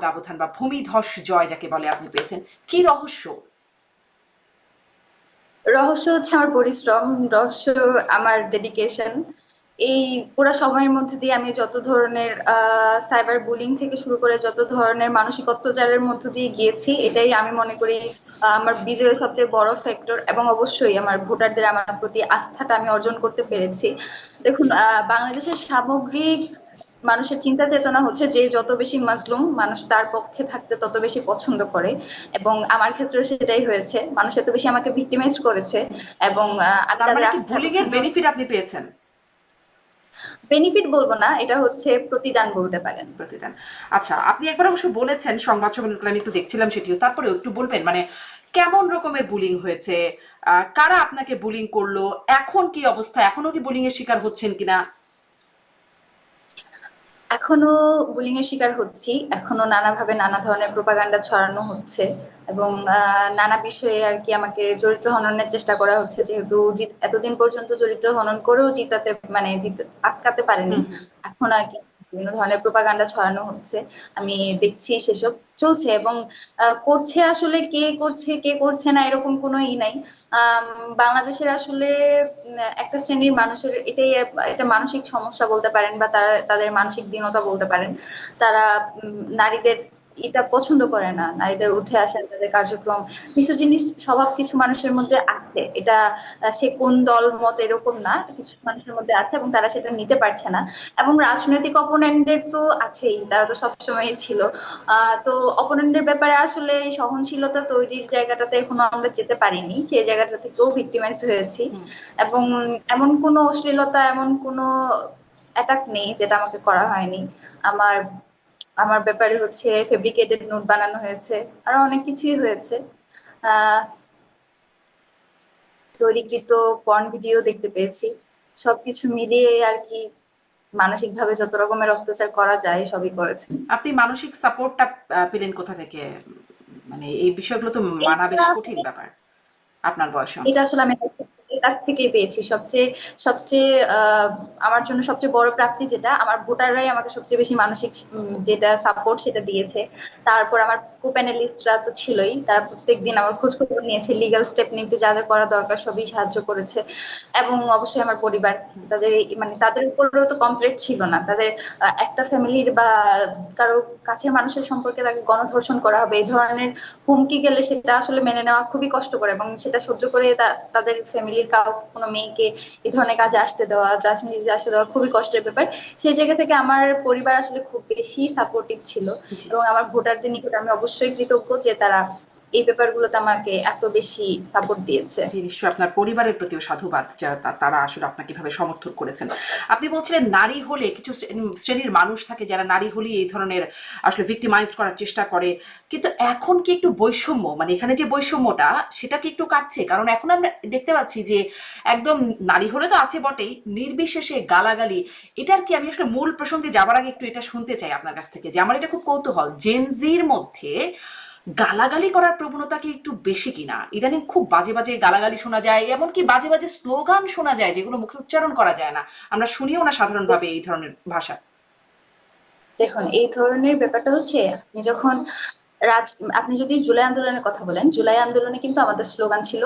ব্যবধান বা ভূমিধস জয় যাকে বলে আপনি পেয়েছেন, কি রহস্য? রহস্য হচ্ছে আমার পরিশ্রম, রহস্য আমার ডেডিকেশন। এই পুরো সময়ের মধ্যে দিয়ে আমি যত ধরনের সাইবার বুলিং থেকে শুরু করে যত ধরনের মানসিক অত্যাচারের মধ্য দিয়ে গিয়েছি, এটাই আমি মনে করি আমার বিজয়ের সবচেয়ে বড় ফ্যাক্টর। এবং অবশ্যই আমার ভোটারদের আমার প্রতি আস্থাটা আমি অর্জন করতে পেরেছি। দেখুন, বাংলাদেশের সামগ্রিক মানুষের চিন্তা চেতনা হচ্ছে যে যত বেশি মাজলুম মানুষ তার পক্ষে থাকতে তত বেশি পছন্দ করে। এবং আমার ক্ষেত্রে সেটাই হয়েছে, মানুষ এত বেশি আমাকে ভিক্টিমাইজ করেছে এবং আমি তার তাদের মানে কি আস্থা বুলিং এর এতখানি বেনিফিট আপনি পেয়েছেন? বেনিফিট বলবো না, এটা হচ্ছে প্রতিদান বলতে পারেন। প্রতিদান। আচ্ছা, আপনি একবার অবশ্য বলেছেন সংবাদ সম্মেলন, আমি একটু দেখছিলাম সেটিও, তারপরেও একটু বলবেন মানে কেমন রকমের বুলিং হয়েছে, কারা আপনাকে বুলিং করলো, এখন কি অবস্থা, এখনো কি বুলিং এর শিকার হচ্ছেন কিনা? এখনো বুলিং এর শিকার হচ্ছি, এখনো নানাভাবে নানা ধরনের প্রোপাগান্ডা ছড়ানো হচ্ছে এবং নানা বিষয়ে আর কি আমাকে চরিত্র হননের চেষ্টা করা হচ্ছে, যেহেতু এতদিন পর্যন্ত চরিত্র হনন করেও জিতাতে মানে আটকাতে পারেনি। হুম হুম। এখন আর কি বিভিন্ন ধরনের প্রোপাগান্ডা ছড়ানো হচ্ছে, আমি দেখছি সেসব চলছে। এবং করছে আসলে কে করছে কে করছে না এরকম কোনো নাই। আম, বাংলাদেশের আসলে একটা শ্রেণীর মানুষের এটাই, এটা মানসিক সমস্যা বলতে পারেন বা তারা তাদের মানসিক দীনতা বলতে পারেন। তারা নারীদের এটা পছন্দ করে না, নারীদের উঠে আসা, তাদের কার্যক্রম, কিছু জিনিস স্বভাব কিছু মানুষের মধ্যে আছে। এটা সে কোন দল মত এরকম না, কিছু মানুষের মধ্যে আছে এবং তারা সেটা নিতে পারছে না। এবং রাজনৈতিক অপোনেন্টদের তো আছেই, তারা তো সবসময়ই ছিল। তো অপোনেন্টদের ব্যাপারে আসলে এই সহনশীলতা তৈরির জায়গাটাতে এখনো আমরা যেতে পারিনি, সেই জায়গাটা থেকেও ভিক্টিমাইজ হয়েছি। হুম। এবং এমন কোনো অশ্লীলতা, এমন কোনো অ্যাটাক নেই যেটা আমাকে করা হয়নি। আমার আমার ব্যাপারে হচ্ছে ফেব্রিকেটেড নোট বানানো হয়েছে, আরো অনেক কিছুই হয়েছে। আহ তৈরিকৃত পর্ন ভিডিও দেখতে পেয়েছি। সবকিছু মিলিয়ে আর কি মানসিক ভাবে যত রকমের অত্যাচার করা যায় সবই করেছে। আপনি মানসিক সাপোর্টটা পেলেন কোথা থেকে? মানে এই বিষয়গুলো তো মানা এটা বেশ কঠিন ব্যাপার আপনার বয়সে এটা অন্তত। আসলে আমি এর কাছ থেকেই পেয়েছি সবচেয়ে সবচেয়ে আমার জন্য সবচেয়ে বড় প্রাপ্তি যেটা, আমার ভোটাররাই আমাকে সবচেয়ে বেশি মানসিক যেটা সাপোর্ট সেটা দিয়েছে। তারপর আমার কো প্যানেলিস্টরা তো ছিলই, তারা প্রত্যেকদিন আমার খোঁজ খবর নিয়েছে, লিগ্যাল স্টেপ নিতে যা যা করা দরকার সবই সাহায্য করেছে। এবং অবশ্যই আমার পরিবার, তাদের মানে তাদের উপরেও তো কমপ্লিট ছিল না, তাদের একটা ফ্যামিলির বা কারো কাছের মানুষের সম্পর্কে তাকে গণধর্ষণ করা হবে এই ধরনের হুমকি গেলে সেটা আসলে মেনে নেওয়া খুবই কষ্টকর। এবং সেটা সহ্য করে তাদের ফ্যামিলির কোনো মেয়েকে এই ধরনের কাজে আসতে দেওয়া, রাজনীতিতে আসতে দেওয়া খুবই কষ্টের ব্যাপার। সেই জায়গা থেকে আমার পরিবার আসলে খুব বেশি সাপোর্টিভ ছিল। জি। এবং আমার ভোটারদের নিকট আমি অবশ্যই কৃতজ্ঞ যে তারা এই ব্যাপারগুলোতে আমাকে এত বেশি সাপোর্ট দিয়েছে। জি, নিশ্চয়ই আপনার পরিবারের প্রতিও সাধুবাদ, তারা আসলে আপনাকে এভাবে সমর্থন করেছেন। আপনি বলছিলেন নারী হলে কিছু শ্রেণীর মানুষ থাকে যারা নারী হলেই এই ধরনের আসলে ভিক্টিমাইজড করার চেষ্টা করে। কিন্তু এখন কি একটু বৈষম্য, মানে এখানে যে বৈষম্যটা সেটা কি একটু কাটছে? কারণ এখন আমরা দেখতে পাচ্ছি যে একদম নারী হলে তো আছে বটেই, নির্বিশেষে গালাগালি। এটার কি, আমি আসলে মূল প্রসঙ্গে যাবার আগে একটু এটা শুনতে চাই আপনার কাছ থেকে, যে আমার এটা খুব কৌতূহল, জেনজির মধ্যে গালাগালি করার প্রবণতা কি একটু বেশি কিনা? ইদানিং খুব বাজে বাজে গালাগালি শোনা যায়, এমনকি বাজে বাজে স্লোগান শোনা যায় যেগুলো মুখে উচ্চারণ করা যায় না। আমরা শুনিও না সাধারণভাবে এই ধরনের ভাষা। দেখুন, এই ধরনের ব্যাপারটা হচ্ছে আপনি যখন রাজ আপনি যদি জুলাই আন্দোলনের কথা বলেন, জুলাই আন্দোলনে কিন্তু আমাদের স্লোগান ছিল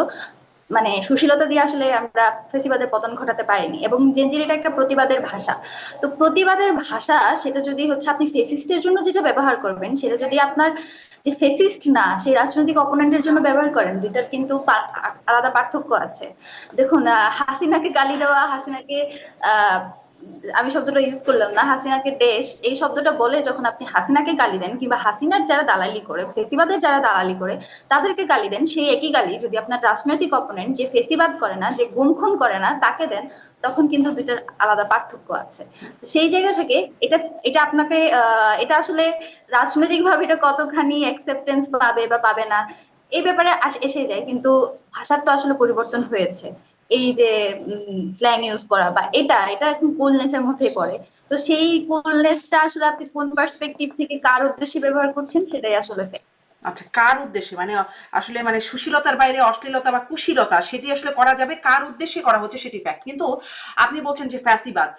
মানে সুশীলতা দিয়ে আসলে আমরা ফেসিবাদের পতন ঘটাতে পারিনি। এবং জেনজির এটা একটা প্রতিবাদের ভাষা। তো প্রতিবাদের ভাষা সেটা যদি হচ্ছে আপনি ফেসিস্টের জন্য যেটা ব্যবহার করবেন, সেটা যদি আপনার যে ফেসিস্ট না সেই রাজনৈতিক অপোনেন্টের জন্য ব্যবহার করেন, দুইটার কিন্তু আলাদা পার্থক্য আছে। দেখুন, হাসিনাকে গালি দেওয়া, হাসিনাকে আহ আমি শব্দটা ইউজ করলাম না, হাসিনাকে দেশ এই শব্দটা বলে যখন আপনি হাসিনাকে গালি দেন, কিংবা হাসিনার যারা দালালি করে, ফেসিবাদের যারা দালালি করে তাদেরকে গালি দেন, সেই একই গালি যদি আপনার রাজনৈতিক অপোনেন্ট যে ফেসিবাদ করে না, যে গুমখুন করে না তাকে দেন, তখন কিন্তু দুইটার আলাদা পার্থক্য আছে। তো সেই জায়গা থেকে এটা এটা আপনাকে এটা আসলে রাজনৈতিক ভাবে এটা কতখানি অ্যাকসেপ্টেন্স পাবে বা পাবে না এই ব্যাপারে এসে যায়। কিন্তু ভাষার তো আসলে পরিবর্তন হয়েছে। এই যে স্ল্যাং ইউজ করা বা এটা এটা এখন কুলনেস এর মধ্যেই পড়ে। তো সেই কুলনেসটা আসলে আপনি কোন পার্সপেক্টিভ থেকে কার উদ্দেশ্যে ব্যবহার করছেন সেটাই আসলে fact। আচ্ছা, কার উদ্দেশ্যে? মানে আসলে মানে সুশীলতার বাইরে অশ্লীলতা বা কুশীলতা সেটি আসলে করা যাবে, কার উদ্দেশ্যে করা হচ্ছে সেটি ফ্যাক্ট। কিন্তু আপনি বলছেন যে ফ্যাসিবাদ,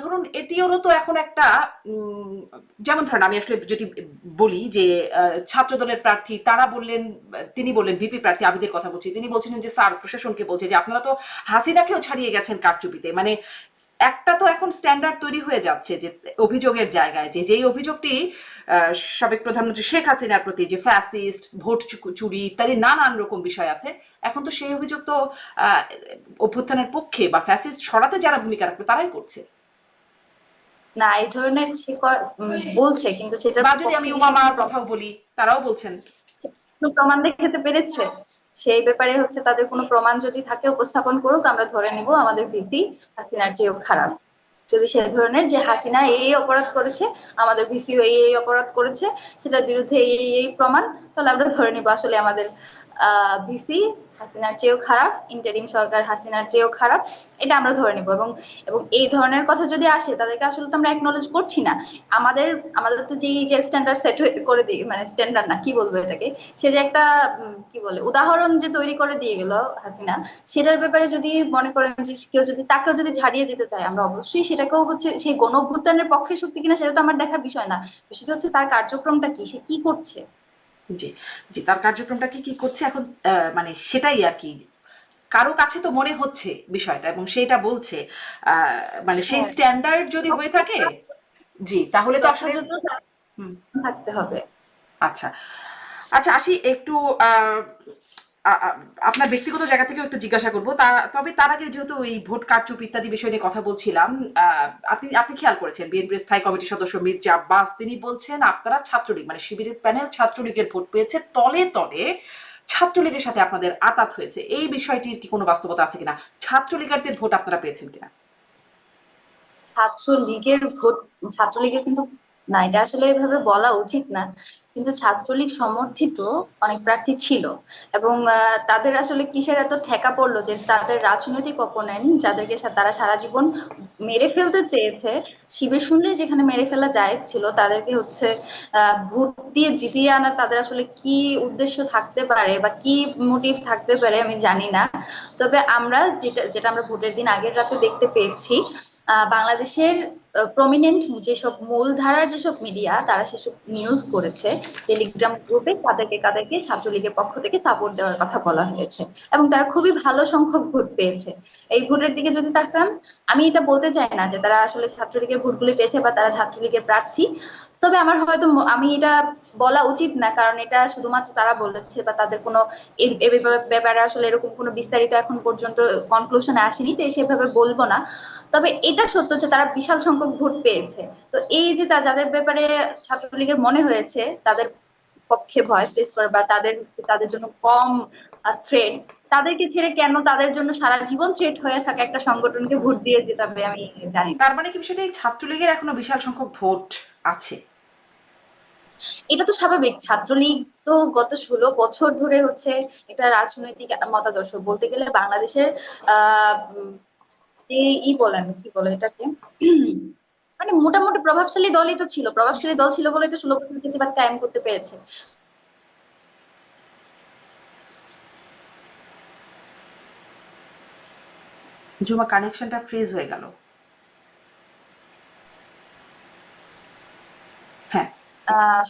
ধরুন এটিরও তো এখন একটা যেমন ধরেন আমি আসলে যদি বলি যে ছাত্র দলের প্রার্থী তারা বললেন, তিনি বললেন ভিপি প্রার্থী আবিদের কথা বলছি, তিনি বলছিলেন যে স্যার প্রশাসনকে বলছে যে আপনারা তো হাসিনাকেও ছাড়িয়ে গেছেন কারচুপিতে। মানে একটা তো এখন স্ট্যান্ডার্ড তৈরি হয়ে যাচ্ছে যে অভিযোগের জায়গায় যে যেই অভিযোগটি সাবেক প্রধানমন্ত্রী শেখ হাসিনার প্রতি যে ফ্যাসিস্ট, ভোট চুরি ইত্যাদি নানান রকম বিষয় আছে, এখন তো সেই অভিযোগ তো আহ, অভ্যুত্থানের পক্ষে বা ফ্যাসিস্ট সরাতে যারা ভূমিকা রাখবে তারাই করছে। না, এই ধরনের বলছে, কিন্তু সেটার বা যদি পক্ষে আমি কি সে উমামার কোনো কথাও বলি, তারাও বলছেন। কোনো প্রমাণ দেখাতে পেরেছে? সেই ব্যাপারে তাদের কোনো প্রমাণ যদি থাকে উপস্থাপন করুক, আমরা ধরে নিব আমাদের ভিসি হাসিনার চেয়েও খারাপ। যদি সে ধরনের যে হাসিনা এই অপরাধ করেছে, আমাদের ভিসিও এই অপরাধ করেছে, সেটার বিরুদ্ধে এই প্রমাণ, তাহলে আমরা ধরে নিব আসলে আমাদের ভিসি হাসিনার চেয়েও খারাপ, ইন্টারিম সরকার হাসিনার চেয়েও খারাপ। এটা আমরা ধরে নিব। এবং এবং এই ধরনের কথা যদি আসে, তাদেরকে আসলে তো আমরা একনলেজ করছি না। আমাদের আমাদের তো যে স্ট্যান্ডার্ড সেট করে দিই, মানে স্ট্যান্ডার্ড না, কি বলবো এটাকে, সে যে একটা কি বলে উদাহরণ যে তৈরি করে দিয়ে গেল হাসিনা, সেটার ব্যাপারে যদি মনে করেন যে কেউ যদি তাকেও যদি ছাড়িয়ে যেতে চায়, আমরা অবশ্যই সেটাকেও সেই গণ অভ্যুত্থানের পক্ষে শক্তি কিনা সেটা তো আমার দেখার বিষয় না। বিষয়টা হচ্ছে তার কার্যক্রমটা কি, সে কি করছে। জি, জি, তার কার্যক্রমটা কি কি করছে এখন, মানে সেটাই আর কি। কারো কাছে তো মনে হচ্ছে বিষয়টা এবং সেটা বলছে, মানে সেই হ্যাঁ, স্ট্যান্ডার্ড যদি হয়ে থাকে, জি, তাহলে তো আসলে যথাযথ হুম, থাকতে হবে। আচ্ছা। আচ্ছা, আসি একটু আপনার ব্যক্তিগত জায়গা থেকেও একটু জিজ্ঞাসা করব। তবে তার আগে যেহেতু এই ভোট কারচুপ ইত্যাদি বিষয় নিয়ে কথা বলছিলাম, আপনি আপনি খেয়াল করেছেন বিএনপির স্থায়ী কমিটির সদস্য মির্জা আব্বাস তিনি বলছেন আপনারা ছাত্রলীগ মানে শিবিরের প্যানেল ছাত্রলীগের ভোট পেয়েছে, তলে তলে ছাত্রলীগের সাথে আপনাদের আতাত হয়েছে। এই বিষয়টির কি কোনো বাস্তবতা আছে কিনা? ছাত্রলীগারদের ভোট আপনারা পেয়েছেন কিনা? ছাত্রলীগের ভোট, ছাত্রলীগের কিন্তু না, এটা আসলে এভাবে বলা উচিত না। কিন্তু ছাত্রলীগ সমর্থিত অনেক প্রার্থী ছিল। এবং তাদের আসলে কিসের এত ঠেকা পড়লো যে তাদের রাজনৈতিক অপোনেন্ট যাদেরকে তারা সারা জীবন মেরে ফেলতে চেয়েছে, শিবির শুনলেই যেখানে মেরে ফেলা যায় ছিল, তাদেরকে ভোট দিয়ে জিতিয়ে আনার তাদের আসলে কি উদ্দেশ্য থাকতে পারে বা কি মোটিভ থাকতে পারে আমি জানি না। তবে আমরা যেটা যেটা আমরা ভোটের দিন আগের রাতে দেখতে পেয়েছি, বাংলাদেশের প্রমিনেন্ট যেসব মূলধারার যেসব মিডিয়া তারা সেসব নিউজ করেছে, টেলিগ্রাম গ্রুপে কাদেরকে কাদেরকে ছাত্রলীগের পক্ষ থেকে সাপোর্ট দেওয়ার কথা বলা হয়েছে, এবং তারা খুবই ভালো সংখ্যক ভোট পেয়েছে। এই ভোটের দিকে যদি তাকান, আমি এটা বলতে চাই না যে তারা আসলে ছাত্রলীগের ভোটগুলি পেয়েছে বা তারা ছাত্রলীগের প্রার্থী। তবে আমার হয়তো আমি এটা বলা উচিত না, কারণ এটা শুধুমাত্র তারা বলেছে বা তাদের কোনো ব্যাপারে আসলে এরকম কোনো বিস্তারিত এখন পর্যন্ত কনক্লুশনে আসেনি, তো সেভাবে বলবো না। তবে এটা সত্য যে তারা বিশাল সংখ্যক ভোট পেয়েছে। তো এই যে যাদের ব্যাপারে ছাত্রলীগের মনে হয়েছে তাদের পক্ষে ভয়েস রেজ করে বা তাদের তাদের জন্য কম থ্রেট, তাদেরকে ছেড়ে কেন তাদের জন্য সারা জীবন থ্রেট হয়ে থাকা একটা সংগঠনকে ভোট দিয়ে যেতে আমি জানি না। তার মানে কি বিষয়টা এই ছাত্রলীগের এখনো বিশাল সংখ্যক ভোট আছে? এটা তো স্বাভাবিক। ছাত্রলীগ তো গত 16 বছর ধরে একটা রাজনৈতিক মতাদর্শ, বলতে গেলে বাংলাদেশের আহ যে বলেন কি বলে এটাকে, মানে মোটামুটি প্রভাবশালী দলই তো ছিল, প্রভাবশালী দল ছিল বলে তো 16 বছর ফেসিবাদ কায়েম করতে পেরেছে। জুমা, কানেকশনটা ফ্রিজ হয়ে গেল। হ্যাঁ,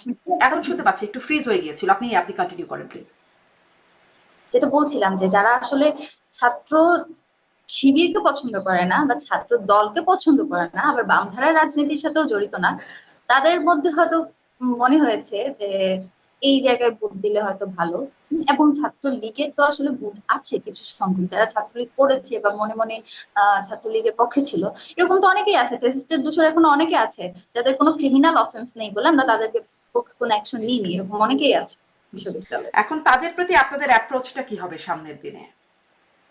শুনতে এখন পাচ্ছেন? শুনতে পাচ্ছি, একটু ফ্রিজ হয়ে গিয়েছিল। আপনি আপনি কন্টিনিউ করেন প্লিজ। যেটা বলছিলাম যে যারা আসলে ছাত্র শিবিরকে পছন্দ করে না বা ছাত্র দলকে পছন্দ করে না, আবার বামধারার রাজনীতির সাথেও জড়িত না, তাদের মধ্যে হয়তো মনে হয়েছে যে এই জায়গায় ভোট দিলে হয়তো ভালো। এবং ছাত্রলীগের তো আসলে ভোট আছে কিছু সংখ্যক, যারা ছাত্রলীগ করেছে বা মনে মনে ছাত্রলীগের পক্ষে ছিল, এরকম তো অনেকেই আছে। ফ্যাসিস্টের দোষর এখন অনেকে আছে যাদের কোনো ক্রিমিনাল অফেন্স নেই বলে আমরা তাদের পক্ষে কোনো অ্যাকশন নিইনি, এরকম অনেকেই আছে বিশ্ববিদ্যালয়ে। এখন তাদের প্রতি আপনাদের অ্যাপ্রোচটা কি হবে সামনের দিনে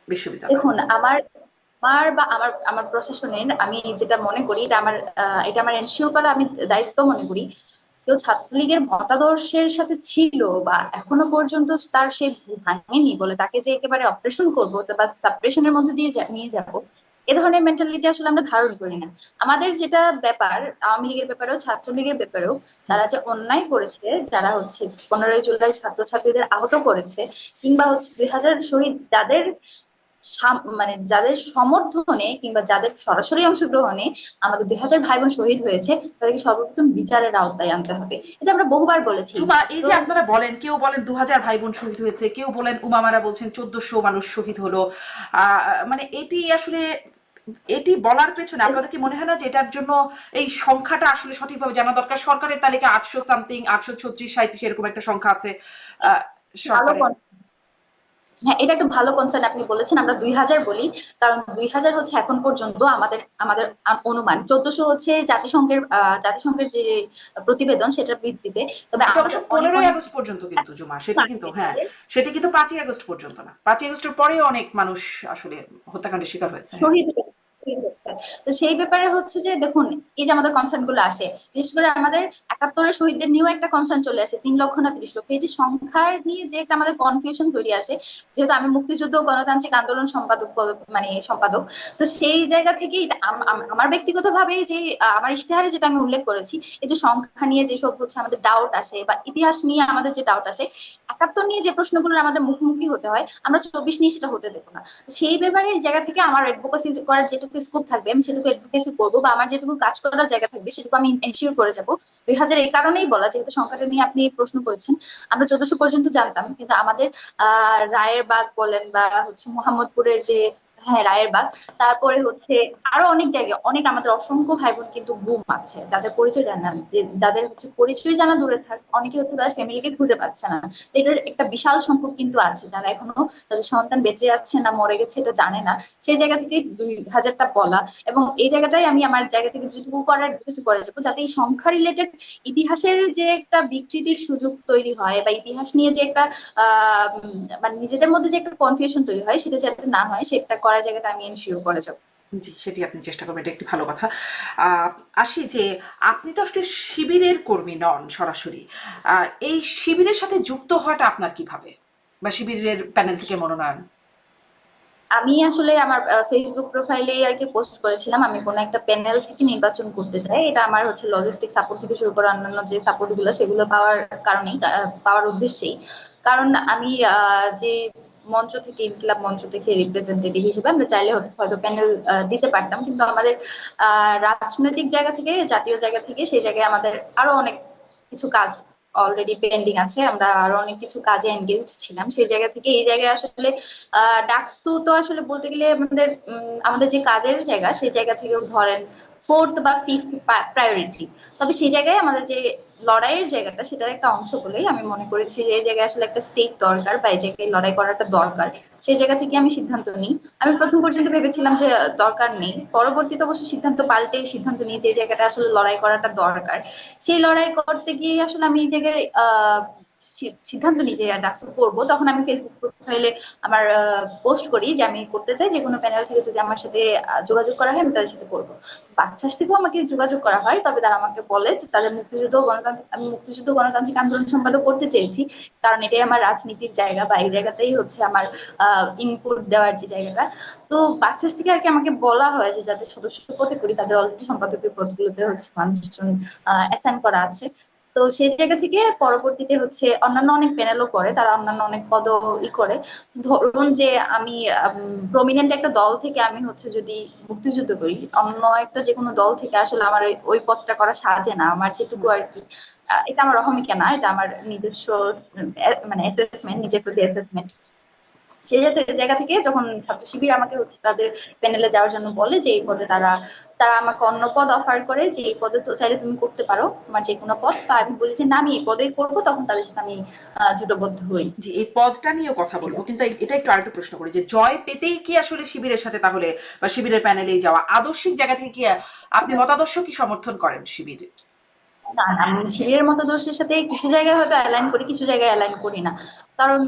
বিশ্ববিদ্যালয়ে? দেখুন, আমার আমার বা আমার আমার প্রশাসনের, আমি যেটা মনে করি, এটা আমার এনশিওর করা আমি দায়িত্ব মনে করি। কেউ ছাত্রলীগের মতাদর্শের সাথে ছিল বা এখনো পর্যন্ত তার সে ভাঙেনি বলে তাকে যে একেবারে অপারেশন করবো বা সাপ্রেশনের মধ্যে দিয়ে নিয়ে যাব, এ ধরনের মেন্টালিটি আসলে আমরা ধারণ করি না। আমাদের যেটা ব্যাপার, আওয়ামী লীগের ব্যাপারেও ছাত্রলীগের ব্যাপারেও, তারা যে অন্যায় করেছে, যারা হচ্ছে 15ই জুলাই ছাত্রছাত্রীদের আহত করেছে, কিংবা হচ্ছে 2000 শহীদ যাদের মানে যাদের সমর্থনে কিংবা যাদের সরাসরি অংশগ্রহণে আমাদের 2000 ভাই বোন শহীদ হয়েছে, তাদেরকে সর্বপ্রথম বিচারের আওতায় আনতে হবে। এটা আমরা বহুবার বলেছি। জুমা, এই তো যে আপনারা বলেন, কেউ বলেন 2000 ভাই বোন শহীদ হয়েছে, কেউ বলেন উমামারা বলছেন 1400 মানুষ শহীদ হলো, মানে এটি আসলে এটি বলার পেছনে আপনাদের কি মনে হয় না যে এটার জন্য এই সংখ্যাটা আসলে সঠিকভাবে জানা দরকার? সরকারের তালিকা 800 সামথিং, 836 37 এরকম একটা সংখ্যা আছে ভালো, সরকারের। হ্যাঁ, এটা একটা ভালো কনসার্ন আপনি বলেছেন। আমরা 2000 বলি, কারণ 2000 হচ্ছে এখন পর্যন্ত আমাদের আমাদের অনুমান। 1400 হচ্ছে জাতিসংঘের যে প্রতিবেদন, সেটার ভিত্তিতে। তবে এটা অবশ্য আমাদের অনেক 15ই অনেক আগস্ট পর্যন্ত কিন্তু জুমা, সেটি কিন্তু হ্যাঁ, সেটি কিন্তু 5ই আগস্ট পর্যন্ত না, 5ই আগস্টের পরেও অনেক মানুষ আসলে হত্যাকাণ্ডের শিকার হয়েছে। হ্যাঁ, শহীদ হয়েছে। তো সেই ব্যাপারে হচ্ছে যে দেখুন, এই যে আমাদের কনসার্ন গুলো আসে, বিশেষ করে আমাদের 71-এর শহীদদের নিয়েও একটা কনসার্ন চলে আসে, 3 লক্ষ না 30 লক্ষ। এই যে সংখ্যার নিয়ে যে একটা আমাদের কনফিউশন তৈরি আসে, যেহেতু আমি মুক্তিযুদ্ধ ও গণতান্ত্রিক আন্দোলন সম্পাদক, তো সেই জায়গা থেকেই আমার ব্যক্তিগত ভাবে যে আমার ইশতেহারে যেটা আমি উল্লেখ করেছি, এই যে সংখ্যা নিয়ে যেসব হচ্ছে আমাদের ডাউট আসে, বা ইতিহাস নিয়ে আমাদের যে ডাউট আসে, 71 নিয়ে যে প্রশ্নগুলোর আমাদের মুখোমুখি হতে হয়, আমরা 24 নিয়ে সেটা হতে দেবো না। সেই ব্যাপারে এই জায়গা থেকে আমার অ্যাডভোকেসি করার যেটুকু স্কোপ থাকবে, আমি সেটুকু অ্যাডভোকেসি করবো, বা আমার যেটুকু কাজ করার জায়গা থাকবে সেটুকু আমি এনশিওর করে যাবো। 2000 এই কারণেই বলা, যেহেতু সংখ্যাটা নিয়ে আপনি প্রশ্ন করেছেন। আমরা 1400 পর্যন্ত জানতাম, কিন্তু আমাদের রায়ের বাগ বলেন, বা হচ্ছে মোহাম্মদপুরের যে, হ্যাঁ, রায়ের বাগ, তারপরে হচ্ছে আরো অনেক জায়গায় অনেক আমাদের অসংখ্য ভাই বোন কিন্তু গুম আছে, যাদের পরিচয় জানা, যাদের হচ্ছে পরিচয় জানা দূরে থাক, অনেকে হচ্ছে তাদের ফ্যামিলিকে খুঁজে পাচ্ছে না। তো এটার একটা বিশাল সংখ্যক কিন্তু আছে যারা এখনো তাদের সন্তান বেঁচে আছে না মরে গেছে এটা জানে না। সেই জায়গা থেকে 2000টা বলা, এবং এই জায়গাটাই আমি আমার জায়গা থেকে যেটুকু করার কিছু করে যাবো, যাতে এই সংখ্যা রিলেটেড ইতিহাসের যে একটা বিকৃতির সুযোগ তৈরি হয়, বা ইতিহাস নিয়ে যে একটা মানে নিজেদের মধ্যে যে একটা কনফিউশন তৈরি হয়, সেটা যাতে না হয়, সেটা করার জায়গাটা আমি এনশিওর করে যাবো। জি, সেটি আপনি চেষ্টা করবেন, এটা একটি ভালো কথা। আসি যে আপনি তো আসলে শিবিরের কর্মী নন সরাসরি, এই শিবিরের সাথে যুক্ত হওয়াটা আপনার কিভাবে, বা শিবিরের প্যানেল থেকে মনোনয়ন? আমি আসলে আমার ফেসবুক প্রোফাইলে আর কি পোস্ট করেছিলাম, আমি কোনো একটা প্যানেল থেকে নির্বাচন করতে চাই। এটা আমার হচ্ছে লজিস্টিক সাপোর্ট থেকে শুরু করে অন্যান্য যে সাপোর্ট গুলো, সেগুলো পাওয়ার কারণেই, পাওয়ার উদ্দেশ্যেই। কারণ আমি যে মঞ্চ থেকে, ইনকিলাব মঞ্চ থেকে রিপ্রেজেন্টেটিভ হিসেবে আমরা চাইলে হয়তো প্যানেল দিতে পারতাম, কিন্তু আমাদের রাজনৈতিক জায়গা থেকে, জাতীয় জায়গা থেকে, সেই জায়গায় আমাদের আরো অনেক কিছু কাজ অলরেডি পেন্ডিং আছে। আমরা আরো অনেক কিছু কাজে এনগেজড ছিলাম, সেই জায়গা থেকে এই জায়গায় আসলে ডাকসু তো আসলে বলতে গেলে আমাদের আমাদের যে কাজের জায়গা, সেই জায়গা থেকেও ধরেন 4th বা 5th প্রায়োরিটি। তবে সেই জায়গায় আমাদের যে লড়াইয়ের জায়গাটা, সেটার একটা অংশ বলেই আমি মনে করেছি যে এই জায়গায় আসলে একটা স্টেক দরকার, বা এই জায়গায় লড়াই করাটা দরকার। সেই জায়গা থেকে আমি সিদ্ধান্ত নিই। আমি প্রথম পর্যন্ত ভেবেছিলাম যে দরকার নেই, পরবর্তীতে অবশ্য সিদ্ধান্ত পাল্টে সিদ্ধান্ত নিই যে এই জায়গাটা আসলে লড়াই করাটা দরকার। সেই লড়াই করতে গিয়ে আসলে আমি এই জায়গায় সিদ্ধান্ত নিই যে ডাকসু করবো। তখন আমি ফেসবুক প্রোফাইলে আমার পোস্ট করি যে আমি করতে চাই, যে কোনো প্যানেল থেকে যদি আমার সাথে যোগাযোগ করা হয়, আমি তাদের সাথে করবো। বাচ্চাস থেকেও আমাকে যোগাযোগ করা হয়, তবে তারা আমাকে বলে যে তাদের আমি মুক্তিযুদ্ধ গণতান্ত্রিক আন্দোলন সম্পাদক করতে চেয়েছি, কারণ এটাই আমার রাজনীতির জায়গা, বা এই জায়গাতেই হচ্ছে আমার ইনপুট দেওয়ার যে জায়গাটা। তো বাচ্চাস থেকে আর কি আমাকে বলা হয় যে যাদের সদস্য পদে করি, তাদের অলরেডি সম্পাদকীয় পদগুলোতে হচ্ছে মানুষজন অ্যাসাইন করা আছে। তো সেই জায়গা থেকে পরবর্তীতে হচ্ছে অন্যান্য অনেক প্যানেলও করে, তারা অন্যান্য অনেক পদও করে। ধরুন যে আমি প্রমিনেন্ট একটা দল থেকে আমি হচ্ছে যদি মুক্তিযুদ্ধ করি, অন্য একটা যে কোনো দল থেকে আসলে আমার ওই পদটা করা সাজে না। আমার যেটুকু আর কি, এটা আমার অহমিকা না, এটা আমার নিজস্ব মানে অ্যাসেসমেন্ট, নিজের প্রতি অ্যাসেসমেন্ট। সেই জায়গা থেকে যখন ছাত্র শিবির আমাকে হচ্ছে তাদের প্যানেলে যাওয়ার জন্য বলে, যে এই পদে তারা তারা আমাকে অন্য পদ অফার করে, যে এই পদে তো চাইলে তুমি করতে পারো, তোমার যে কোনো পদ। তো আমি বলি যে না, আমি এই পদেই করবো। তখন তাদের সাথে আমি জোটবদ্ধ হই। জি, এই পদটা নিয়েও কথা বলবো, কিন্তু এটা একটু আরেকটু প্রশ্ন করি যে জয় পেতেই কি আসলে শিবিরের সাথে তাহলে, বা শিবিরের প্যানেলেই যাওয়া আদর্শিক জায়গা থেকে কি আপনি মতাদর্শ কি সমর্থন করেন শিবির? না, না, আমি শিবিরের মতাদর্শের সাথে কিছু জায়গায় হয়তো অ্যালাইন করি, কিছু জায়গায় অ্যালাইন করি না। কারণ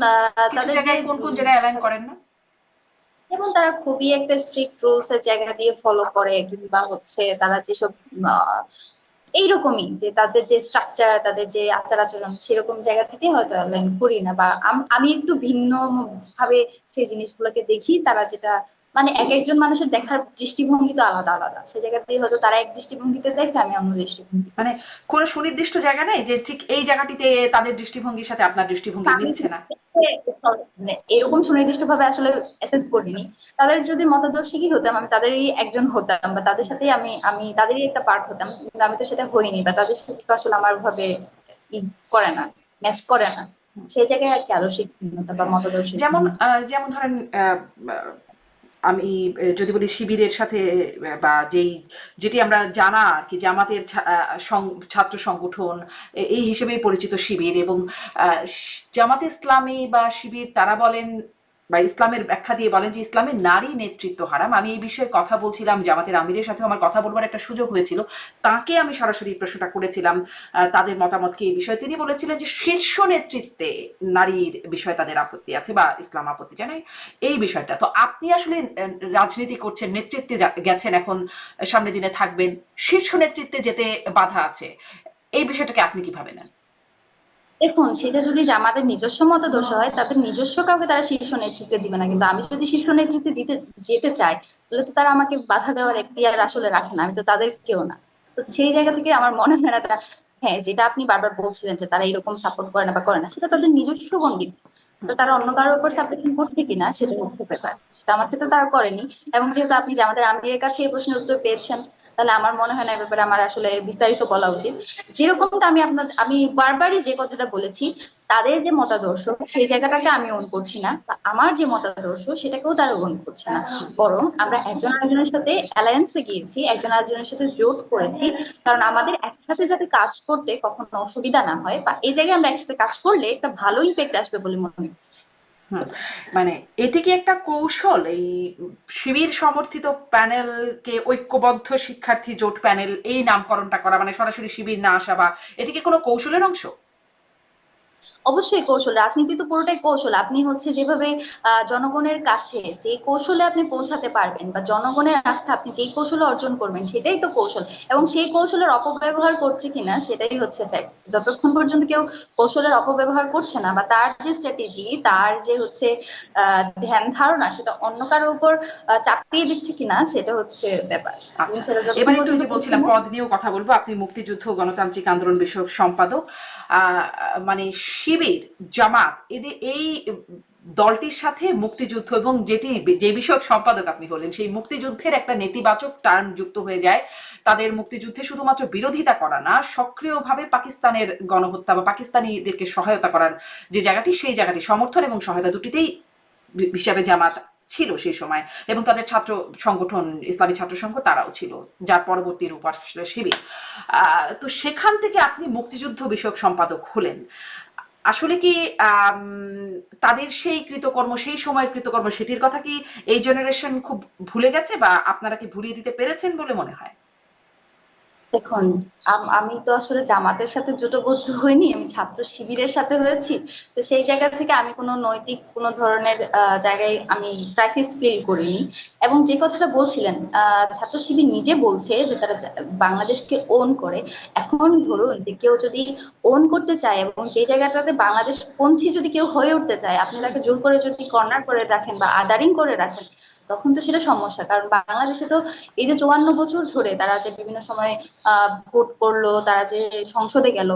কিছু তাদের যে জায়গায় কোন কোন জায়গায় অ্যালাইন করেন না? যেমন তারা খুবই একটা স্ট্রিক্ট রুলস এর জায়গা দিয়ে ফলো করে, কিংবা হচ্ছে তারা যেসব আহ, এইরকমই যে তাদের যে স্ট্রাকচার, তাদের যে আচার আচরণ, সেরকম জায়গা থেকে হয়তো অ্যালাইন করি না, বা আমি একটু ভিন্ন ভাবে সেই জিনিসগুলোকে দেখি। তারা যেটা মানে এক একজন মানুষের দেখার দৃষ্টিভঙ্গি তো আলাদা আলাদা, সে জায়গাতেই হয়তো তারা এক দৃষ্টিভঙ্গিতে দেখে, আমি অন্য দৃষ্টিভঙ্গিতে মানে দেখি। কোনো সুনির্দিষ্ট জায়গা নেই যে ঠিক এই জায়গাটিতে তাদের দৃষ্টিভঙ্গির সাথে আপনার দৃষ্টিভঙ্গি আমি মিলছে না? মানে এরকম সুনির্দিষ্ট ভাবে আসলে অ্যাসেস করিনি। তাদের যদি মতাদর্শী হতাম, আমি তাদেরই একজন হতাম, বা তাদের সাথেই আমি আমি তাদেরই একটা পার্ট হতাম, কিন্তু আমি তো সেটা হইনি, বা তাদের সাথে তো আসলে আমার ভাবে ই করে না, ম্যাচ করে না। সেই জায়গায় আর কি আদর্শিক ভিন্নতা বা মতাদর্শের যেমন ভিন্নতা। যেমন ধরেন আমি যদি বলি শিবিরের সাথে বা যেটি আমরা জানা আর কি জামাতের ছাত্র সংগঠন এই হিসেবেই পরিচিত শিবির, এবং জামাতে ইসলামী বা শিবির তারা বলেন বা ইসলামের ব্যাখ্যা দিয়ে বলেন যে ইসলামের নারী নেতৃত্ব হারাম। আমি এই বিষয়ে কথা বলছিলাম, জামাতের আমিরের সাথেও আমার কথা বলবার একটা সুযোগ হয়েছিল, তাকে আমি সরাসরি প্রশ্নটা করেছিলাম তাদের মতামত কি এই বিষয়ে। তিনি বলেছিলেন যে শীর্ষ নেতৃত্বে নারীর বিষয়ে তাদের আপত্তি আছে বা ইসলাম আপত্তি জানায় এই বিষয়টা। তো আপনি আসলে রাজনীতি করছেন, নেতৃত্বে গেছেন, এখন সামনের দিনে থাকবেন, শীর্ষ নেতৃত্বে যেতে বাধা আছে, এই বিষয়টাকে আপনি কিভাবে নেন? দেখুন, সেটা যদি আমাদের নিজস্ব মতাদর্শ হয়, তাদের নিজস্ব কাউকে তারা শীর্ষ নেতৃত্বে দিবে না, কিন্তু আমি যদি শীর্ষ নেতৃত্বে দিতে যেতে চাই, তাহলে তো তারা আমাকে বাধা দেওয়ার এখতিয়ার আসলে রাখে না, আমি তো তাদের কেউ না। তো সেই জায়গা থেকে আমার মনে হয় না তারা, হ্যাঁ যেটা আপনি বারবার বলছিলেন যে তারা এরকম সাপোর্ট করে না বা করে না, সেটা তাদের নিজস্ব গণ্ডিত। তো তারা অন্য কারোর উপর সাপোর্টিং করছে কিনা সেটা হচ্ছে ব্যাপার, সেটা আমার সাথে তারা করেনি। এবং যেহেতু আপনি যে আমাদের আমিরের কাছে এই প্রশ্নের উত্তর পেয়েছেন, তাহলে আমার মনে হয় না এ ব্যাপারে আমার আসলে বিস্তারিত বলা উচিত। যেরকমটা আমি বারবারই যে কথাটা বলেছি, তাদের যে মতাদর্শ সেই জায়গাটাকে আমি ওন করছি না, বা আমার যে মতাদর্শ সেটাকেও তারা ওন করছে না। বরং আমরা একজন আরেকজনের সাথে অ্যালায়েন্সে গিয়েছি, একজন আরেকজনের সাথে জোট করেছি, কারণ আমাদের একসাথে যাতে কাজ করতে কখনো অসুবিধা না হয়, বা এই জায়গায় আমরা একসাথে কাজ করলে একটা ভালো ইম্প্যাক্ট আসবে বলে মনে করছি। হুম, মানে এটি কি একটা কৌশল, এই শিবির সমর্থিত প্যানেলকে ঐক্যবদ্ধ শিক্ষার্থী জোট প্যানেল এই নামকরণটা করা, মানে সরাসরি শিবির না আসা, বা এটি কি কোনো কৌশলের অংশ? অবশ্যই কৌশল, রাজনীতি তো পুরোটাই কৌশল। আপনি হচ্ছে যেভাবে জনগণের কাছে যে কৌশলে আপনি পৌঁছাতে পারবেন, বা জনগণের আস্থা আপনি যেই কৌশলে অর্জন করবেন, সেটাই তো কৌশল। এবং সেই কৌশলের অপব্যবহার করছে কিনা সেটাই হচ্ছে ফ্যাক্ট। যতক্ষণ পর্যন্ত কেউ কৌশলের অপব্যবহার করছে না, বা তার যে স্ট্র্যাটেজি, তার যে হচ্ছে ধ্যান ধারণা, সেটা অন্য কারোর উপর চাপিয়ে দিচ্ছে কিনা, সেটা হচ্ছে ব্যাপার। এবং আচ্ছা, সেটা যতক্ষণ এবার একটু ওই পর্যন্ত যে করছে বলছিলাম না। পদ নিয়েও কথা বলবো। আপনি মুক্তিযুদ্ধ ও গণতান্ত্রিক আন্দোলন বিষয়ক সম্পাদক। মানে শিবির, জামাত, এদের এই দলটির সাথে মুক্তিযুদ্ধ এবং যে বিষয়ক সম্পাদক আপনি হলেন, সেই মুক্তিযুদ্ধের একটা নেতিবাচক টার্ম যুক্ত হয়ে যায়। তাদের মুক্তিযুদ্ধে শুধুমাত্র বিরোধিতা করা না, সক্রিয়ভাবে পাকিস্তানের গণহত্যা বা পাকিস্তানিদেরকে সহায়তা করার যে জায়গাটি, সেই জায়গাটি সমর্থন এবং সহায়তা দুটিতেই হিসাবে জামাত ছিল সেই সময়, এবং তাদের ছাত্র সংগঠন ইসলামী ছাত্র সংঘ তারাও ছিল, যার পরবর্তী রূপ আসলে শিবির। তো সেখান থেকে আপনি মুক্তিযুদ্ধ বিষয়ক সম্পাদক হলেন, আসলে কি তাদের সেই কৃতকর্ম, সেই সময়ের কৃতকর্ম, সেটির কথা কি এই জেনারেশন খুব ভুলে গেছে, বা আপনারা কি ভুলিয়ে দিতে পেরেছেন বলে মনে হয়? দেখুন, আমি তো আসলে জামাতের সাথে জোটবদ্ধ হইনি, আমি ছাত্র শিবিরের সাথে হয়েছি। তো সেই জায়গা থেকে আমি কোনো নৈতিক কোনো ধরনের জায়গায় আমি ক্রাইসিস ফিল করিনি। এবং যে কথাটা বলছিলেন, ছাত্র শিবির নিজে বলছে যে তারা বাংলাদেশকে ওন করে। এখন ধরুন যে কেউ যদি ওন করতে চায়, এবং যে জায়গাটাতে বাংলাদেশ পন্থী যদি কেউ হয়ে উঠতে চায়, আপনি তাকে জোর করে যদি কর্নার করে রাখেন বা আদারিং করে রাখেন, তখন তো সেটা সমস্যা। কারণ বাংলাদেশে তো এই যে 54 বছর ধরে তারা যে বিভিন্ন সময় ভোট করলো, তারা যে সংসদে গেল,